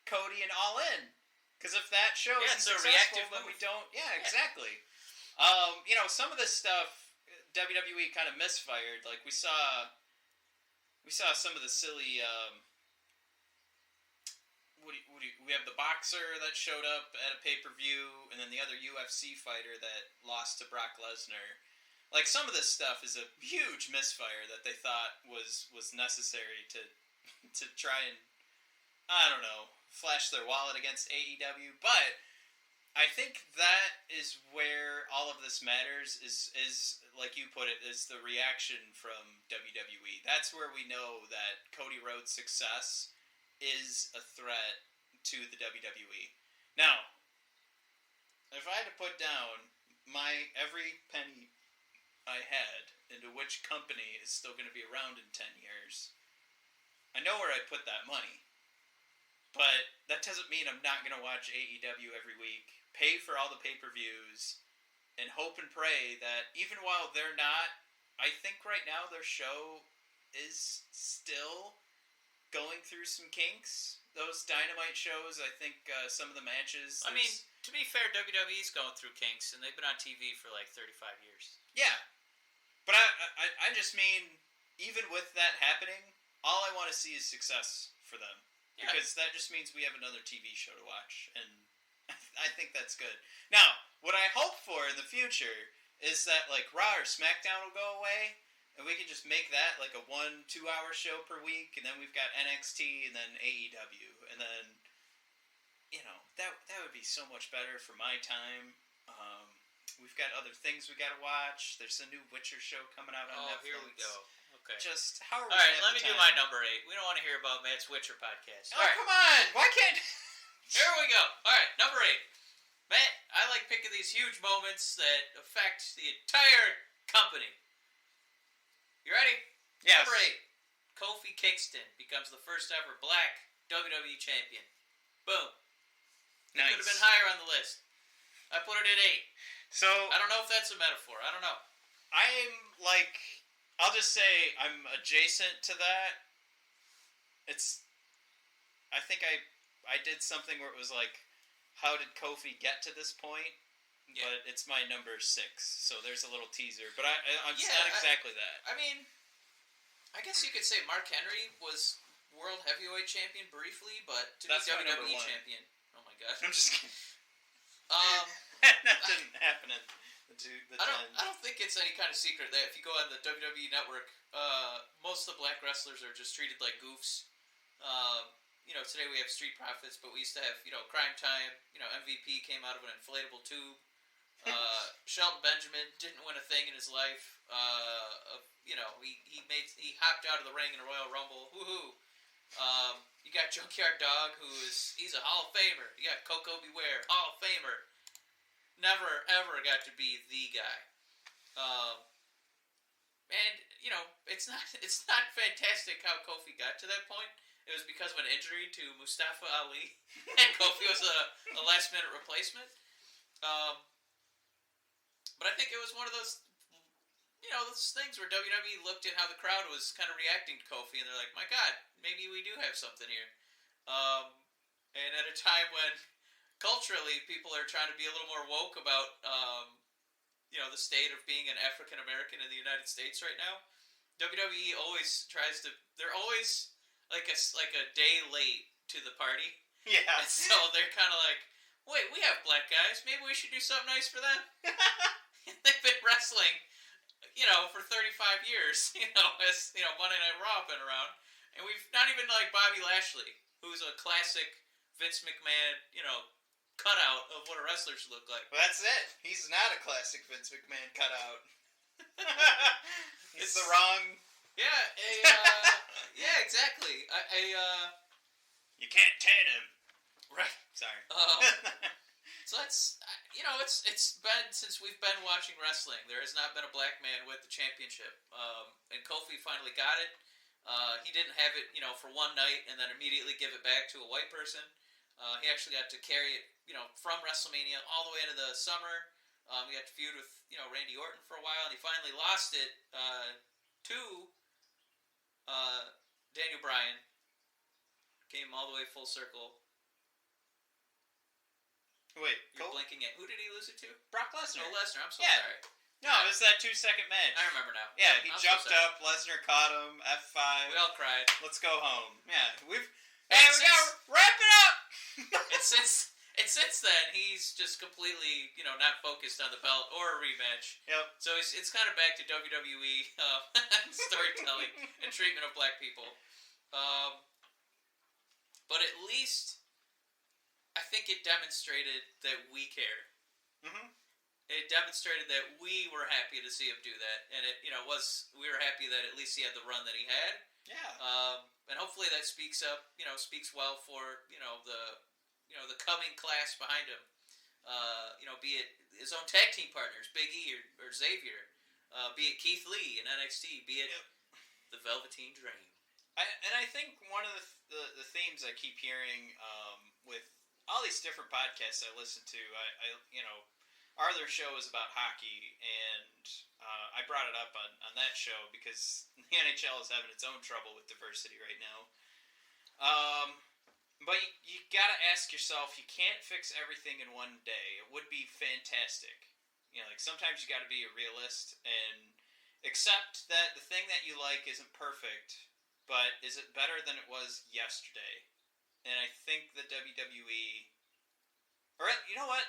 Cody and All In. Because if that show isn't successful, then we don't. Yeah, exactly. Some of this stuff WWE kind of misfired. Like we saw some of the silly. We have the boxer that showed up at a pay-per-view, and then the other UFC fighter that lost to Brock Lesnar. Like, some of this stuff is a huge misfire that they thought was necessary to try and, I don't know, flash their wallet against AEW. But I think that is where all of this matters, is like you put it, is the reaction from WWE. That's where we know that Cody Rhodes' success is a threat to the WWE. Now, if I had to put down my every penny I had into which company is still going to be around in 10 years, I know where I'd put that money. But that doesn't mean I'm not going to watch AEW every week, pay for all the pay-per-views, and hope and pray that even while they're not, I think right now their show is still going through some kinks. Those Dynamite shows, I think some of the matches... I mean, to be fair, WWE's going through kinks, and they've been on TV for like 35 years. Yeah. But I just mean, even with that happening, all I want to see is success for them. Yeah. Because that just means we have another TV show to watch, and I think that's good. Now, what I hope for in the future is that, like, Raw or SmackDown will go away, and we can just make that like a 1-2 hour show per week, and then we've got NXT and then AEW, and then that would be so much better for my time. We've got other things we got to watch. There's a new Witcher show coming out on Netflix. Here we go. Okay. Just how are we? All right, let me do my number 8. We don't want to hear about Matt's Witcher podcast. Oh, come on! Why can't? Here we go. All right, number 8. Matt, I like picking these huge moments that affect the entire company. You ready? Yes. Number 8. Kofi Kingston becomes the first ever black WWE champion. Boom. Nice. Could have been higher on the list. I put it at 8. So I don't know if that's a metaphor. I don't know. I'm like, I'll just say I'm adjacent to that. I think I did something where it was like, how did Kofi get to this point? Yeah. But it's my number 6, so there's a little teaser. But I'm not exactly that. I mean, I guess you could say Mark Henry was World Heavyweight Champion briefly, but to be WWE Champion. Oh my gosh. I'm just kidding. That didn't happen in the I don't think it's any kind of secret that if you go on the WWE Network, most of the black wrestlers are just treated like goofs. Today we have Street Profits, but we used to have, Crime Time. MVP came out of an inflatable tube. Shelton Benjamin didn't win a thing in his life. He hopped out of the ring in a Royal Rumble. Woohoo! You got Junkyard Dog, he's a Hall of Famer. You got Coco Beware, Hall of Famer. Never ever got to be the guy. It's not fantastic how Kofi got to that point. It was because of an injury to Mustafa Ali, and Kofi was a last-minute replacement. But I think it was one of those, those things where WWE looked at how the crowd was kind of reacting to Kofi, and they're like, my God, maybe we do have something here. And at a time when, culturally, people are trying to be a little more woke about, the state of being an African-American in the United States right now, WWE always tries to, they're always like a day late to the party. Yeah. And so they're kind of like, wait, we have black guys. Maybe we should do something nice for them. They've been wrestling, for 35 years, as, Monday Night Raw been around. And we've not even like Bobby Lashley, who's a classic Vince McMahon, cutout of what a wrestler should look like. Well, that's it. He's not a classic Vince McMahon cutout. It's the wrong... Yeah, yeah, exactly. You can't tan him. Right. Sorry. So that's, it's been, since we've been watching wrestling, there has not been a black man with the championship. And Kofi finally got it. He didn't have it, for one night and then immediately give it back to a white person. He actually got to carry it, from WrestleMania all the way into the summer. He got to feud with, Randy Orton for a while, and he finally lost it to Daniel Bryan. Came all the way full circle. Wait, you're blinking at who did he lose it to? Brock Lesnar. Oh, Lesnar. I'm so sorry. No, it was that 2-second match. I remember now. Yeah, he jumped up. Lesnar caught him. F5. We all cried. Let's go home. Yeah, we gotta wrap it up. and since then, he's just completely, not focused on the belt or a rematch. Yep. So it's kind of back to WWE storytelling and treatment of black people. But at least, I think it demonstrated that we care. Mm-hmm. It demonstrated that we were happy to see him do that, and we were happy that at least he had the run that he had. Yeah. And hopefully that speaks well for the coming class behind him. Be it his own tag team partners, Big E or Xavier, be it Keith Lee in NXT, be it the Velveteen Dream. I think one of the themes I keep hearing with all these different podcasts I listen to, our other show is about hockey, and I brought it up on that show because the NHL is having its own trouble with diversity right now. But you gotta ask yourself, you can't fix everything in one day. It would be fantastic. Sometimes you gotta be a realist and accept that the thing that you like isn't perfect, but is it better than it was yesterday? And I think the WWE... Or, you know what?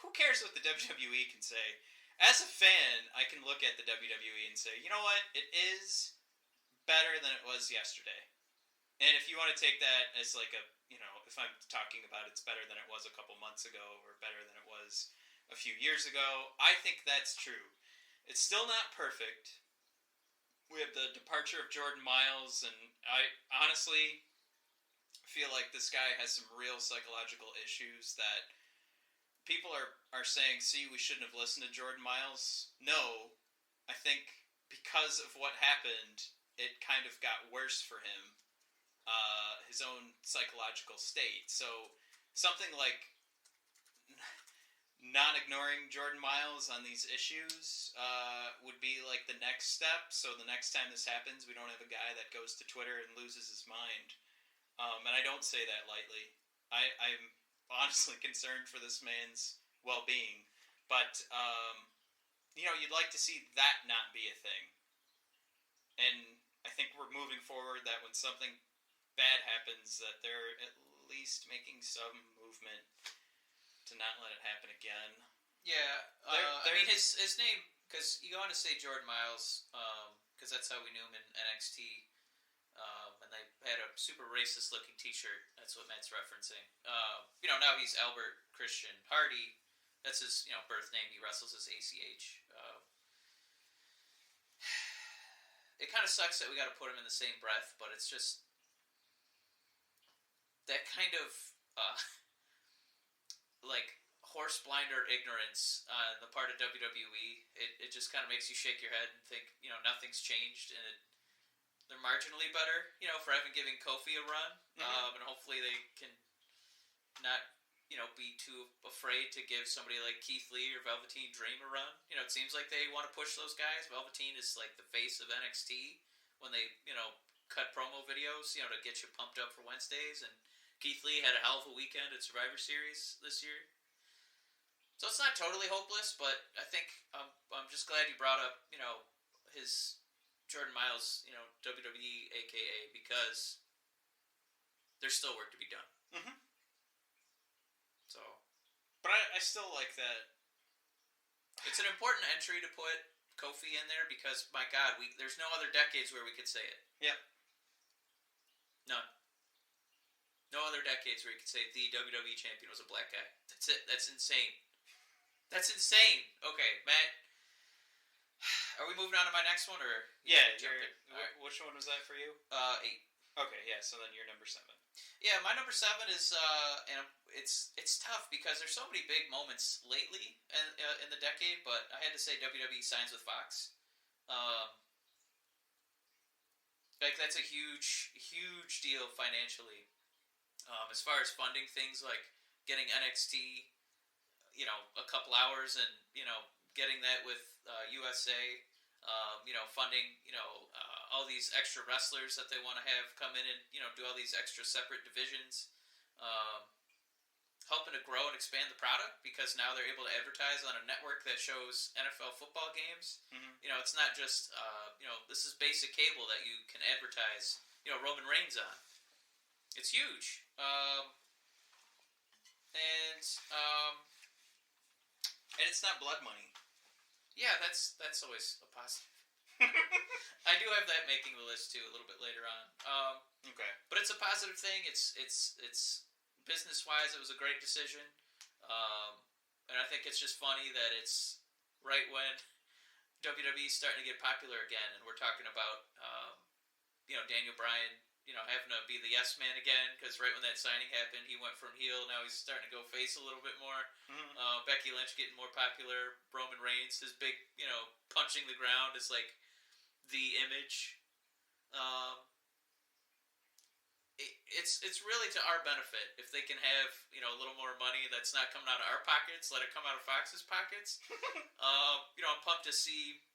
Who cares what the WWE can say? As a fan, I can look at the WWE and say, you know what? It is better than it was yesterday. And if you want to take that as like if I'm talking about it's better than it was a couple months ago or better than it was a few years ago. I think that's true. It's still not perfect. We have the departure of Jordan Miles, and I honestly feel like this guy has some real psychological issues that people are saying, see, we shouldn't have listened to Jordan Miles. No, I think because of what happened, it kind of got worse for him, his own psychological state. So something like not ignoring Jordan Miles on these issues would be like the next step. So the next time this happens, we don't have a guy that goes to Twitter and loses his mind. And I don't say that lightly. I'm honestly concerned for this man's well-being. But, you'd like to see that not be a thing. And I think we're moving forward that when something bad happens, that they're at least making some movement to not let it happen again. Yeah, I mean, his name, because you want to say Jordan Miles, because that's how we knew him in NXT. And they had a super racist looking t-shirt. That's what Matt's referencing. Now he's Albert Christian Hardy. That's his, birth name. He wrestles as ACH. It kind of sucks that we got to put him in the same breath, but it's just that kind of, like, horse blinder ignorance on the part of WWE. It just kind of makes you shake your head and think, nothing's changed, and they're marginally better, for having given Kofi a run. And hopefully they can not, be too afraid to give somebody like Keith Lee or Velveteen Dream a run. It seems like they want to push those guys. Velveteen is like the face of NXT when they, cut promo videos, to get you pumped up for Wednesdays. And Keith Lee had a hell of a weekend at Survivor Series this year. So it's not totally hopeless, but I think I'm just glad you brought up, his Jordan Miles, WWE, AKA, because there's still work to be done. Mm-hmm. So, but I still like that. It's an important entry to put Kofi in there because, my God, there's no other decades where we could say it. Yep. None. No other decades where you could say the WWE champion was a black guy. That's it. That's insane. That's insane. Okay, Matt. Are we moving on to my next one, or yeah? Right. Which one was that for you? 8. Okay, yeah. So then you're number 7. Yeah, my number 7 is, and it's tough because there's so many big moments lately in the decade, but I had to say WWE signs with Fox. Like that's a huge deal financially. As far as funding things like getting NXT, a couple hours and getting that with USA, funding, all these extra wrestlers that they want to have come in and, do all these extra separate divisions, helping to grow and expand the product because now they're able to advertise on a network that shows NFL football games. Mm-hmm. It's not just, this is basic cable that you can advertise, Roman Reigns on. It's huge. And it's not blood money. Yeah, that's always a positive. I do have that making the list too a little bit later on. Okay, but it's a positive thing. It's business wise, it was a great decision, and I think it's just funny that it's right when WWE's starting to get popular again, and we're talking about Daniel Bryan, having to be the yes man again because right when that signing happened, he went from heel. Now he's starting to go face a little bit more. Mm-hmm. Becky Lynch getting more popular. Roman Reigns, his big, punching the ground is like the image. It's really to our benefit if they can have a little more money that's not coming out of our pockets. Let it come out of Fox's pockets. I'm pumped to see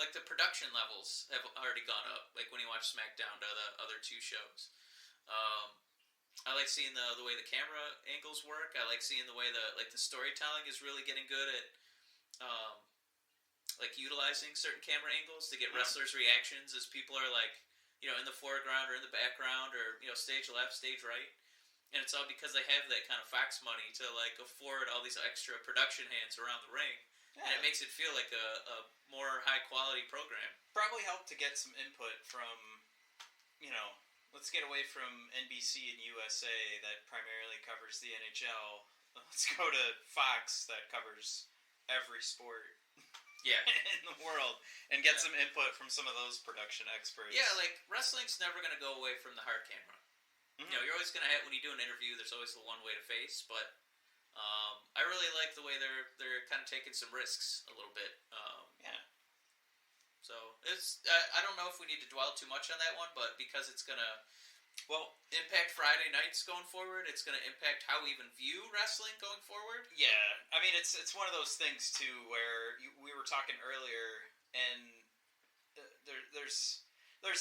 the production levels have already gone up. Like when you watch SmackDown to the other 2 shows. I like seeing the way the camera angles work. I like seeing the way the storytelling is really getting good at utilizing certain camera angles to get wrestlers' reactions as people are in the foreground or in the background or stage left, stage right. And it's all because they have that kind of Fox money to afford all these extra production hands around the ring. Yeah. And it makes it feel like a more high quality program. Probably helped to get some input from, let's get away from NBC and USA that primarily covers the NHL. let's go to Fox that covers every sport Yeah. in the world and get some input from some of those production experts. Yeah, like, wrestling's never going to go away from the hard camera. Mhm. You know, you're always going to have, when you do an interview, there's always the one way to face, but I really like the way they're kind of taking some risks a little bit. Yeah. So, it's I don't know if we need to dwell too much on that one, but because it's going to impact Friday nights going forward, it's going to impact how we even view wrestling going forward. Yeah, I mean it's one of those things too where we were talking earlier, and there's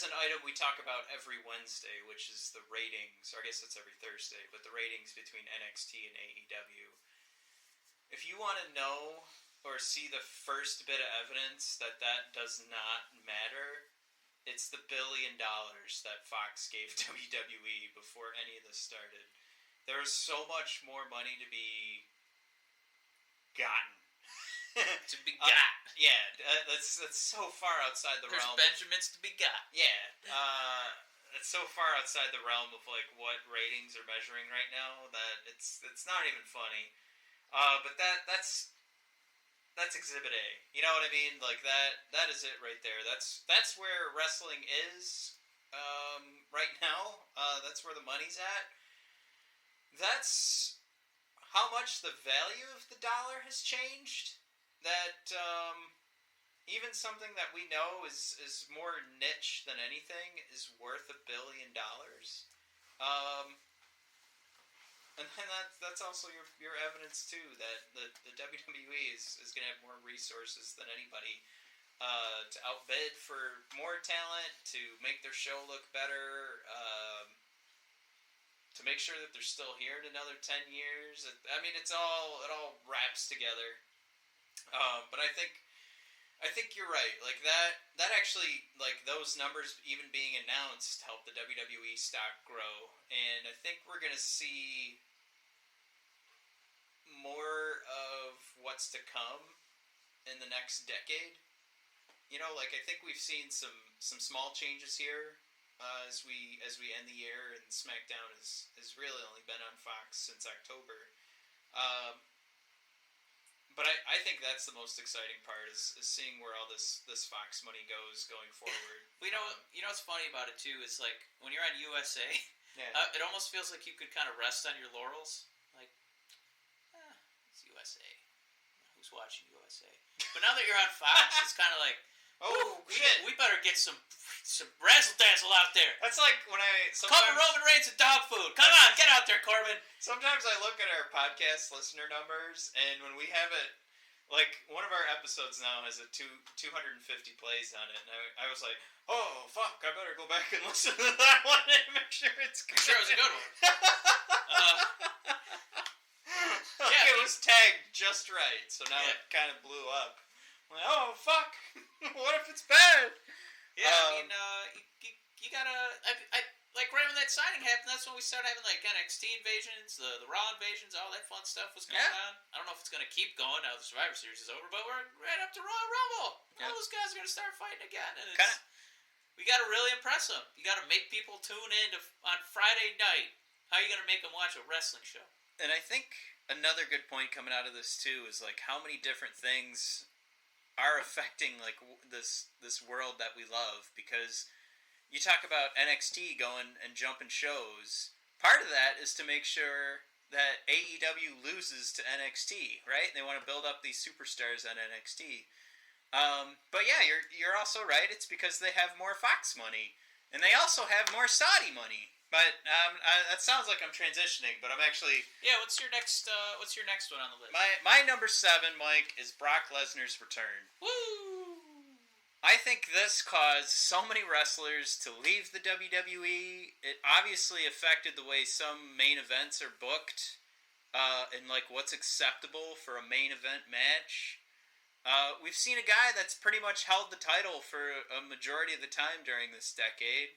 an item we talk about every Wednesday, which is the ratings. Or I guess it's every Thursday, but the ratings between NXT and AEW. If you want to know or see the first bit of evidence that does not matter, it's the $1 billion that Fox gave WWE before any of this started. There was so much more money to be gotten. To be got. That's so far outside the There's realm. Benjamins to be got. Yeah, it's so far outside the realm of like what ratings are measuring right now that it's not even funny. But that's Exhibit A. You know what I mean? Like that is it right there. That's where wrestling is right now. That's where the money's at. That's how much the value of the dollar has changed. That even something that we know is more niche than anything is worth $1 billion. And then that's also your evidence too that the WWE is going to have more resources than anybody to outbid for more talent, to make their show look better, to make sure that they're still here in another 10 years. I mean, it all wraps together. But I think you're right. Like that actually, like those numbers even being announced helped the WWE stock grow, and I think we're gonna see more of what's to come in the next decade. You know, like I think we've seen some small changes here as we end the year, and SmackDown has really only been on Fox since October. But I think that's the most exciting part is seeing where all this Fox money goes going forward. You know what's funny about it too is like when you're on USA, Yeah. it almost feels like you could kind of rest on your laurels. Like, it's USA. Who's watching USA? But now that you're on Fox, it's kind of like, Oh shit! we better get some razzle dazzle out there. That's like when Cover Roman Reigns and dog food. Come on, get out there, Corbin. Sometimes I look at our podcast listener numbers, and when we have it, like one of our episodes now has 250 plays on it, and I was like, oh fuck, I better go back and listen to that one and make sure it's good. I'm sure it was a good one. It was tagged just right, so now it kind of blew up. I'm like, oh fuck, what if it's bad? Yeah, I mean, you gotta. I like right when that signing happened. That's when we started having like NXT invasions, the Raw invasions, all that fun stuff was going on. I don't know if it's gonna keep going now the Survivor Series is over, but we're right up to Royal Rumble. All those guys are gonna start fighting again, and we gotta really impress them. You gotta make people tune in on Friday night. How are you gonna make them watch a wrestling show? And I think another good point coming out of this too is like how many different things are affecting like this world that we love, because you talk about NXT going and jumping shows. Part of that is to make sure that AEW loses to NXT, right? They want to build up these superstars on NXT. But yeah, you're also right. It's because they have more Fox money, and they also have more Saudi money. But that sounds like I'm transitioning, but I'm actually... Yeah, what's your next one on the list? My number 7, Mike, is Brock Lesnar's return. Woo! I think this caused so many wrestlers to leave the WWE. It obviously affected the way some main events are booked, and like what's acceptable for a main event match. We've seen a guy that's pretty much held the title for a majority of the time during this decade.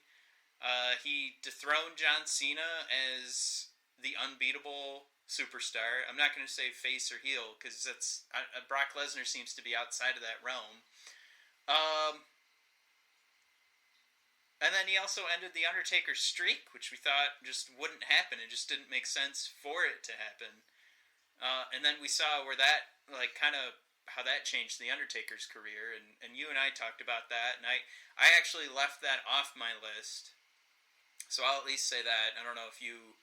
He dethroned John Cena as the unbeatable superstar. I'm not going to say face or heel, because Brock Lesnar seems to be outside of that realm. And then he also ended the Undertaker's streak, which we thought just wouldn't happen. It just didn't make sense for it to happen. And then we saw where that, like, kind of how that changed the Undertaker's career, and you and I talked about that, and I actually left that off my list, so I'll at least say that. I don't know if you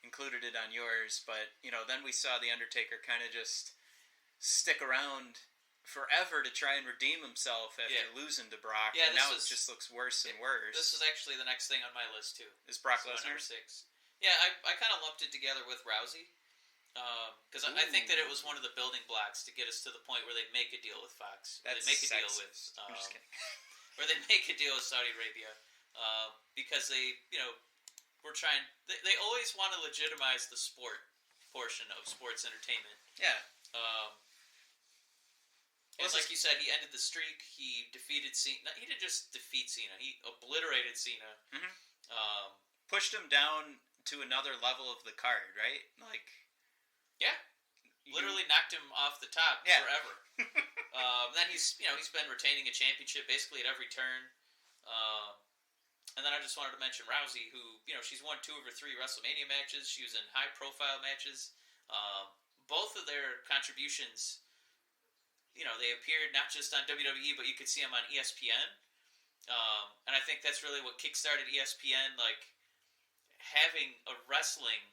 included it on yours, but, then we saw the Undertaker kind of just stick around forever to try and redeem himself after losing to Brock, and now it just looks worse and worse. This is actually the next thing on my list, too. Is Brock Lesnar? Number 6. Yeah, I kind of lumped it together with Rousey. Because I think that it was one of the building blocks to get us to the point where they make a deal with Fox. That's they make a sexist. deal with, I'm just kidding. where they make a deal with Saudi Arabia, because they, were trying. They always want to legitimize the sport portion of sports entertainment. Yeah. And like you said, he ended the streak. He defeated Cena. He didn't just defeat Cena. He obliterated Cena. Mm-hmm. Pushed him down to another level of the card, right? Like. Yeah, literally knocked him off the top forever. Then he's been retaining a championship basically at every turn. And then I just wanted to mention Rousey, who she's won 2 of her 3 WrestleMania matches. She was in high profile matches. Both of their contributions, they appeared not just on WWE, but you could see them on ESPN. And I think that's really what kickstarted ESPN, like having a wrestling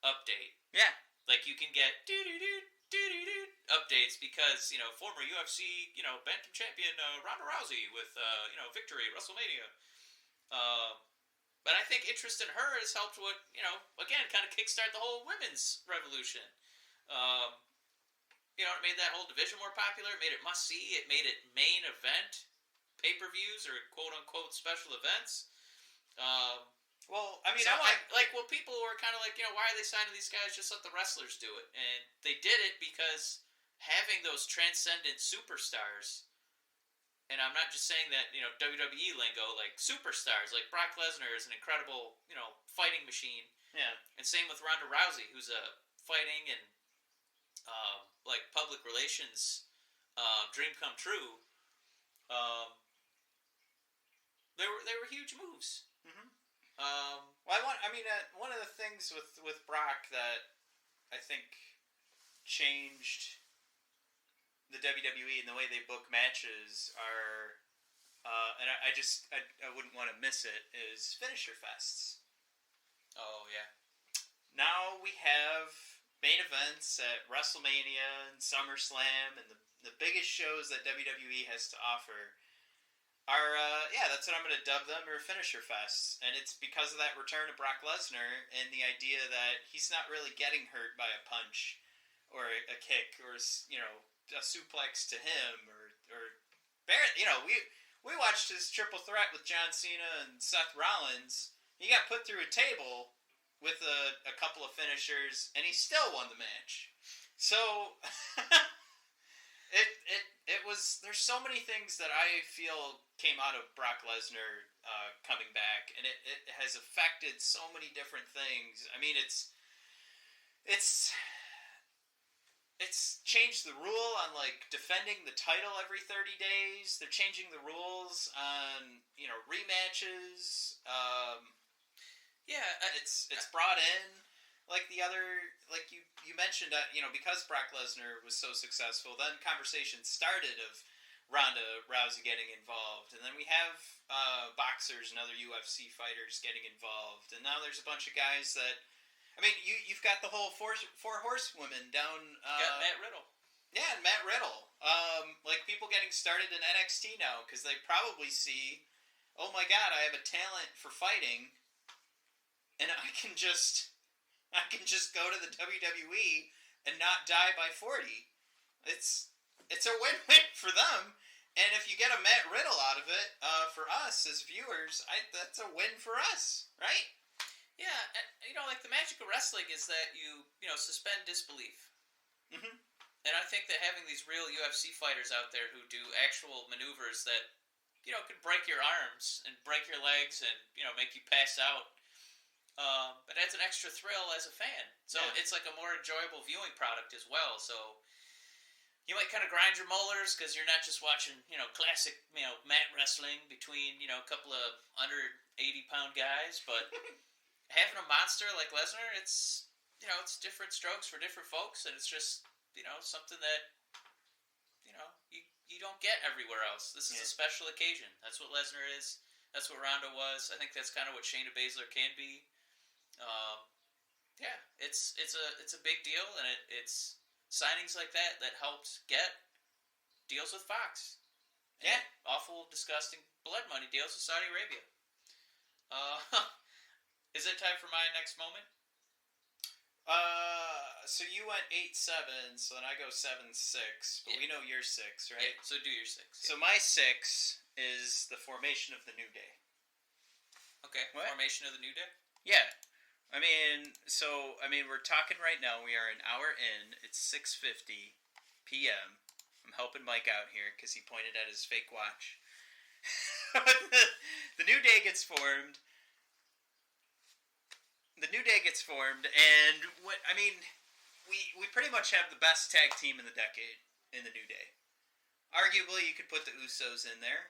update. Yeah. Like, you can get updates because, former UFC, bantam champion Ronda Rousey with, victory at WrestleMania. But I think interest in her has helped what, again, kind of kickstart the whole women's revolution. It made that whole division more popular. It made it must-see. It made it main event pay-per-views or quote-unquote special events. Well, I mean, people were kind of like, why are they signing these guys? Just let the wrestlers do it. And they did it because having those transcendent superstars, and I'm not just saying that, WWE lingo, like superstars, like Brock Lesnar is an incredible, fighting machine. Yeah. And same with Ronda Rousey, who's a fighting and, public relations dream come true. They were huge moves. Mm-hmm. One of the things with Brock that I think changed the WWE and the way they book matches are, and I wouldn't want to miss it, is finisher fests. Oh, yeah. Now we have main events at WrestleMania and SummerSlam and the biggest shows that WWE has to offer are, that's what I'm going to dub them, are finisher fests. And it's because of that return of Brock Lesnar and the idea that he's not really getting hurt by a punch or a kick or, a suplex to him or barely, we watched his triple threat with John Cena and Seth Rollins. He got put through a table with a couple of finishers and he still won the match. So It was. There's so many things that I feel came out of Brock Lesnar coming back, and it has affected so many different things. I mean, it's changed the rule on like defending the title every 30 days. They're changing the rules on rematches. It's brought in. Like the other, like you mentioned, because Brock Lesnar was so successful, then conversations started of Ronda Rousey getting involved, and then we have boxers and other UFC fighters getting involved, and now there's a bunch of guys that, I mean, you've got the whole four horsewomen down. You got Matt Riddle. Yeah, and Matt Riddle. Like people getting started in NXT now because they probably see, oh my God, I have a talent for fighting, and I can just go to the WWE and not die by 40. It's a win-win for them. And if you get a Matt Riddle out of it, for us as viewers, that's a win for us, right? Yeah, like the magic of wrestling is that you suspend disbelief. Mm-hmm. And I think that having these real UFC fighters out there who do actual maneuvers that, can break your arms and break your legs and, make you pass out, but adds an extra thrill as a fan. So It's like a more enjoyable viewing product as well. So you might kind of grind your molars because you're not just watching, classic, mat wrestling between, a couple of under 80-pound guys. But having a monster like Lesnar, it's it's different strokes for different folks, and it's just, something that, you don't get everywhere else. This is a special occasion. That's what Lesnar is. That's what Ronda was. I think that's kind of what Shayna Baszler can be. It's a big deal, and it's signings like that helped get deals with Fox. Yeah. Awful, disgusting blood money deals with Saudi Arabia. Is it time for my next moment? So you went 8-7, so then I go 7-6, but we know you're 6, right? Yeah, so do your 6. So my 6 is the formation of the New Day. Okay, what? Formation of the New Day? Yeah. We're talking right now. We are an hour in. It's 6:50 p.m. I'm helping Mike out here because he pointed at his fake watch. The New Day gets formed. And we pretty much have the best tag team in the decade in the New Day. Arguably, you could put the Usos in there,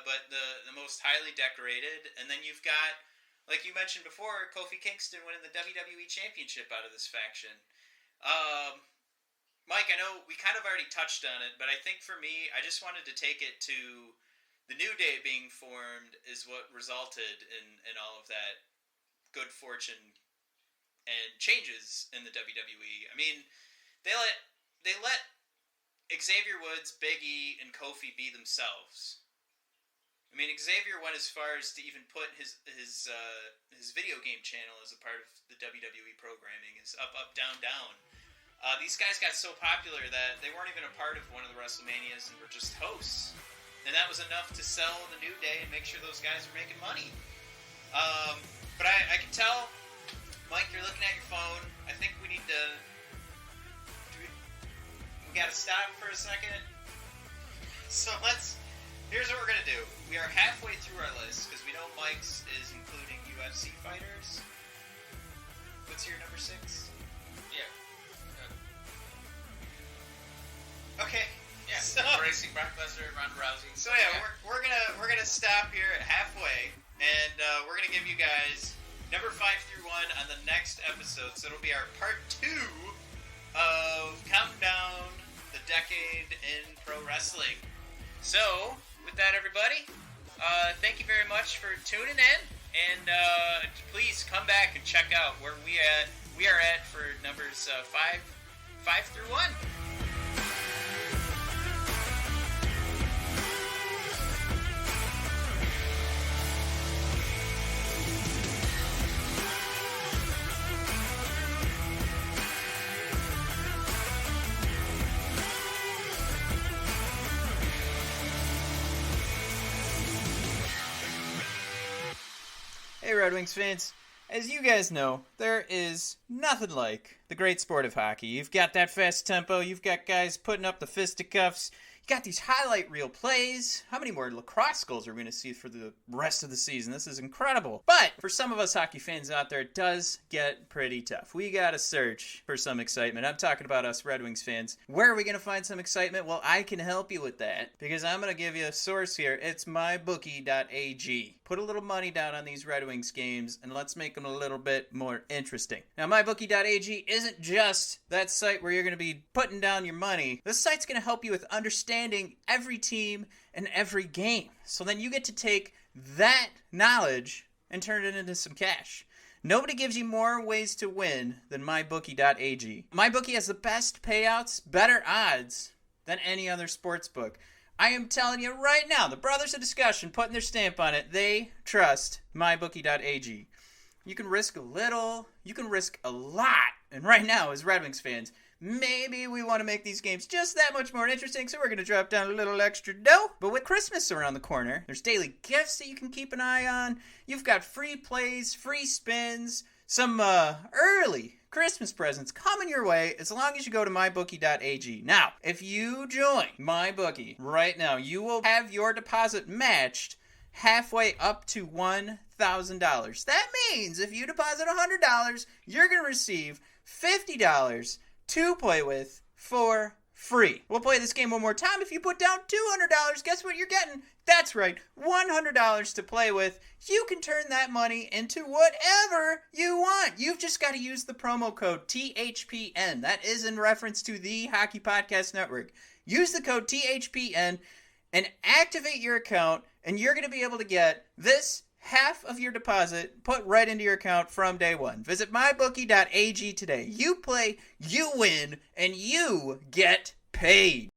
but the most highly decorated, and then you've got, like you mentioned before, Kofi Kingston winning the WWE Championship out of this faction. Mike, I know we kind of already touched on it, but I think for me, I just wanted to take it to the New Day being formed is what resulted in all of that good fortune and changes in the WWE. I mean, they let Xavier Woods, Big E, and Kofi be themselves. I mean, Xavier went as far as to even put his video game channel as a part of the WWE programming, is up, up, down, down. These guys got so popular that they weren't even a part of one of the WrestleManias and were just hosts. And that was enough to sell the New Day and make sure those guys were making money. But I can tell, Mike, you're looking at your phone. I think we need to... We gotta stop for a second. So here's what we're gonna do. We are halfway through our list, because we know Mike's is including UFC fighters. What's your number 6? Yeah. Okay. Yeah, So, embracing Brock Lesnar and Ronda Rousey. so yeah, we're gonna stop here at halfway, and we're gonna give you guys number 5 through 1 on the next episode. So it'll be our part 2 of counting down the decade in pro wrestling. So with that, everybody, thank you very much for tuning in, and please come back and check out where we are at for numbers 5 through 1. Hey Red Wings fans, as you guys know, there is nothing like the great sport of hockey. You've got that fast tempo, you've got guys putting up the fisticuffs, you got these highlight reel plays. How many more lacrosse goals are we going to see for the rest of the season? This is incredible. But for some of us hockey fans out there, it does get pretty tough. We got to search for some excitement. I'm talking about us Red Wings fans. Where are we going to find some excitement? Well, I can help you with that, because I'm going to give you a source here. It's mybookie.ag. Put a little money down on these Red Wings games, and let's make them a little bit more interesting. Now, mybookie.ag isn't just that site where you're going to be putting down your money. This site's going to help you with understanding every team and every game. So then you get to take that knowledge and turn it into some cash. Nobody gives you more ways to win than mybookie.ag. MyBookie has the best payouts, better odds than any other sports book. I am telling you right now, the Brothers of Discussion putting their stamp on it. They trust mybookie.ag. You can risk a little, you can risk a lot. And right now, as Red Wings fans, maybe we want to make these games just that much more interesting, so we're going to drop down a little extra dough. But with Christmas around the corner, there's daily gifts that you can keep an eye on. You've got free plays, free spins, some early Christmas presents coming your way as long as you go to mybookie.ag. Now, if you join MyBookie right now, you will have your deposit matched halfway up to $1,000. That means if you deposit $100, you're going to receive $50 to play with for free. We'll play this game one more time. If you put down $200, guess what you're getting? That's right, $100 to play with. You can turn that money into whatever you want. You've just got to use the promo code THPN. That is in reference to the Hockey Podcast Network. Use the code THPN and activate your account, and you're going to be able to get this half of your deposit put right into your account from day one. Visit mybookie.ag today. You play, you win, and you get paid.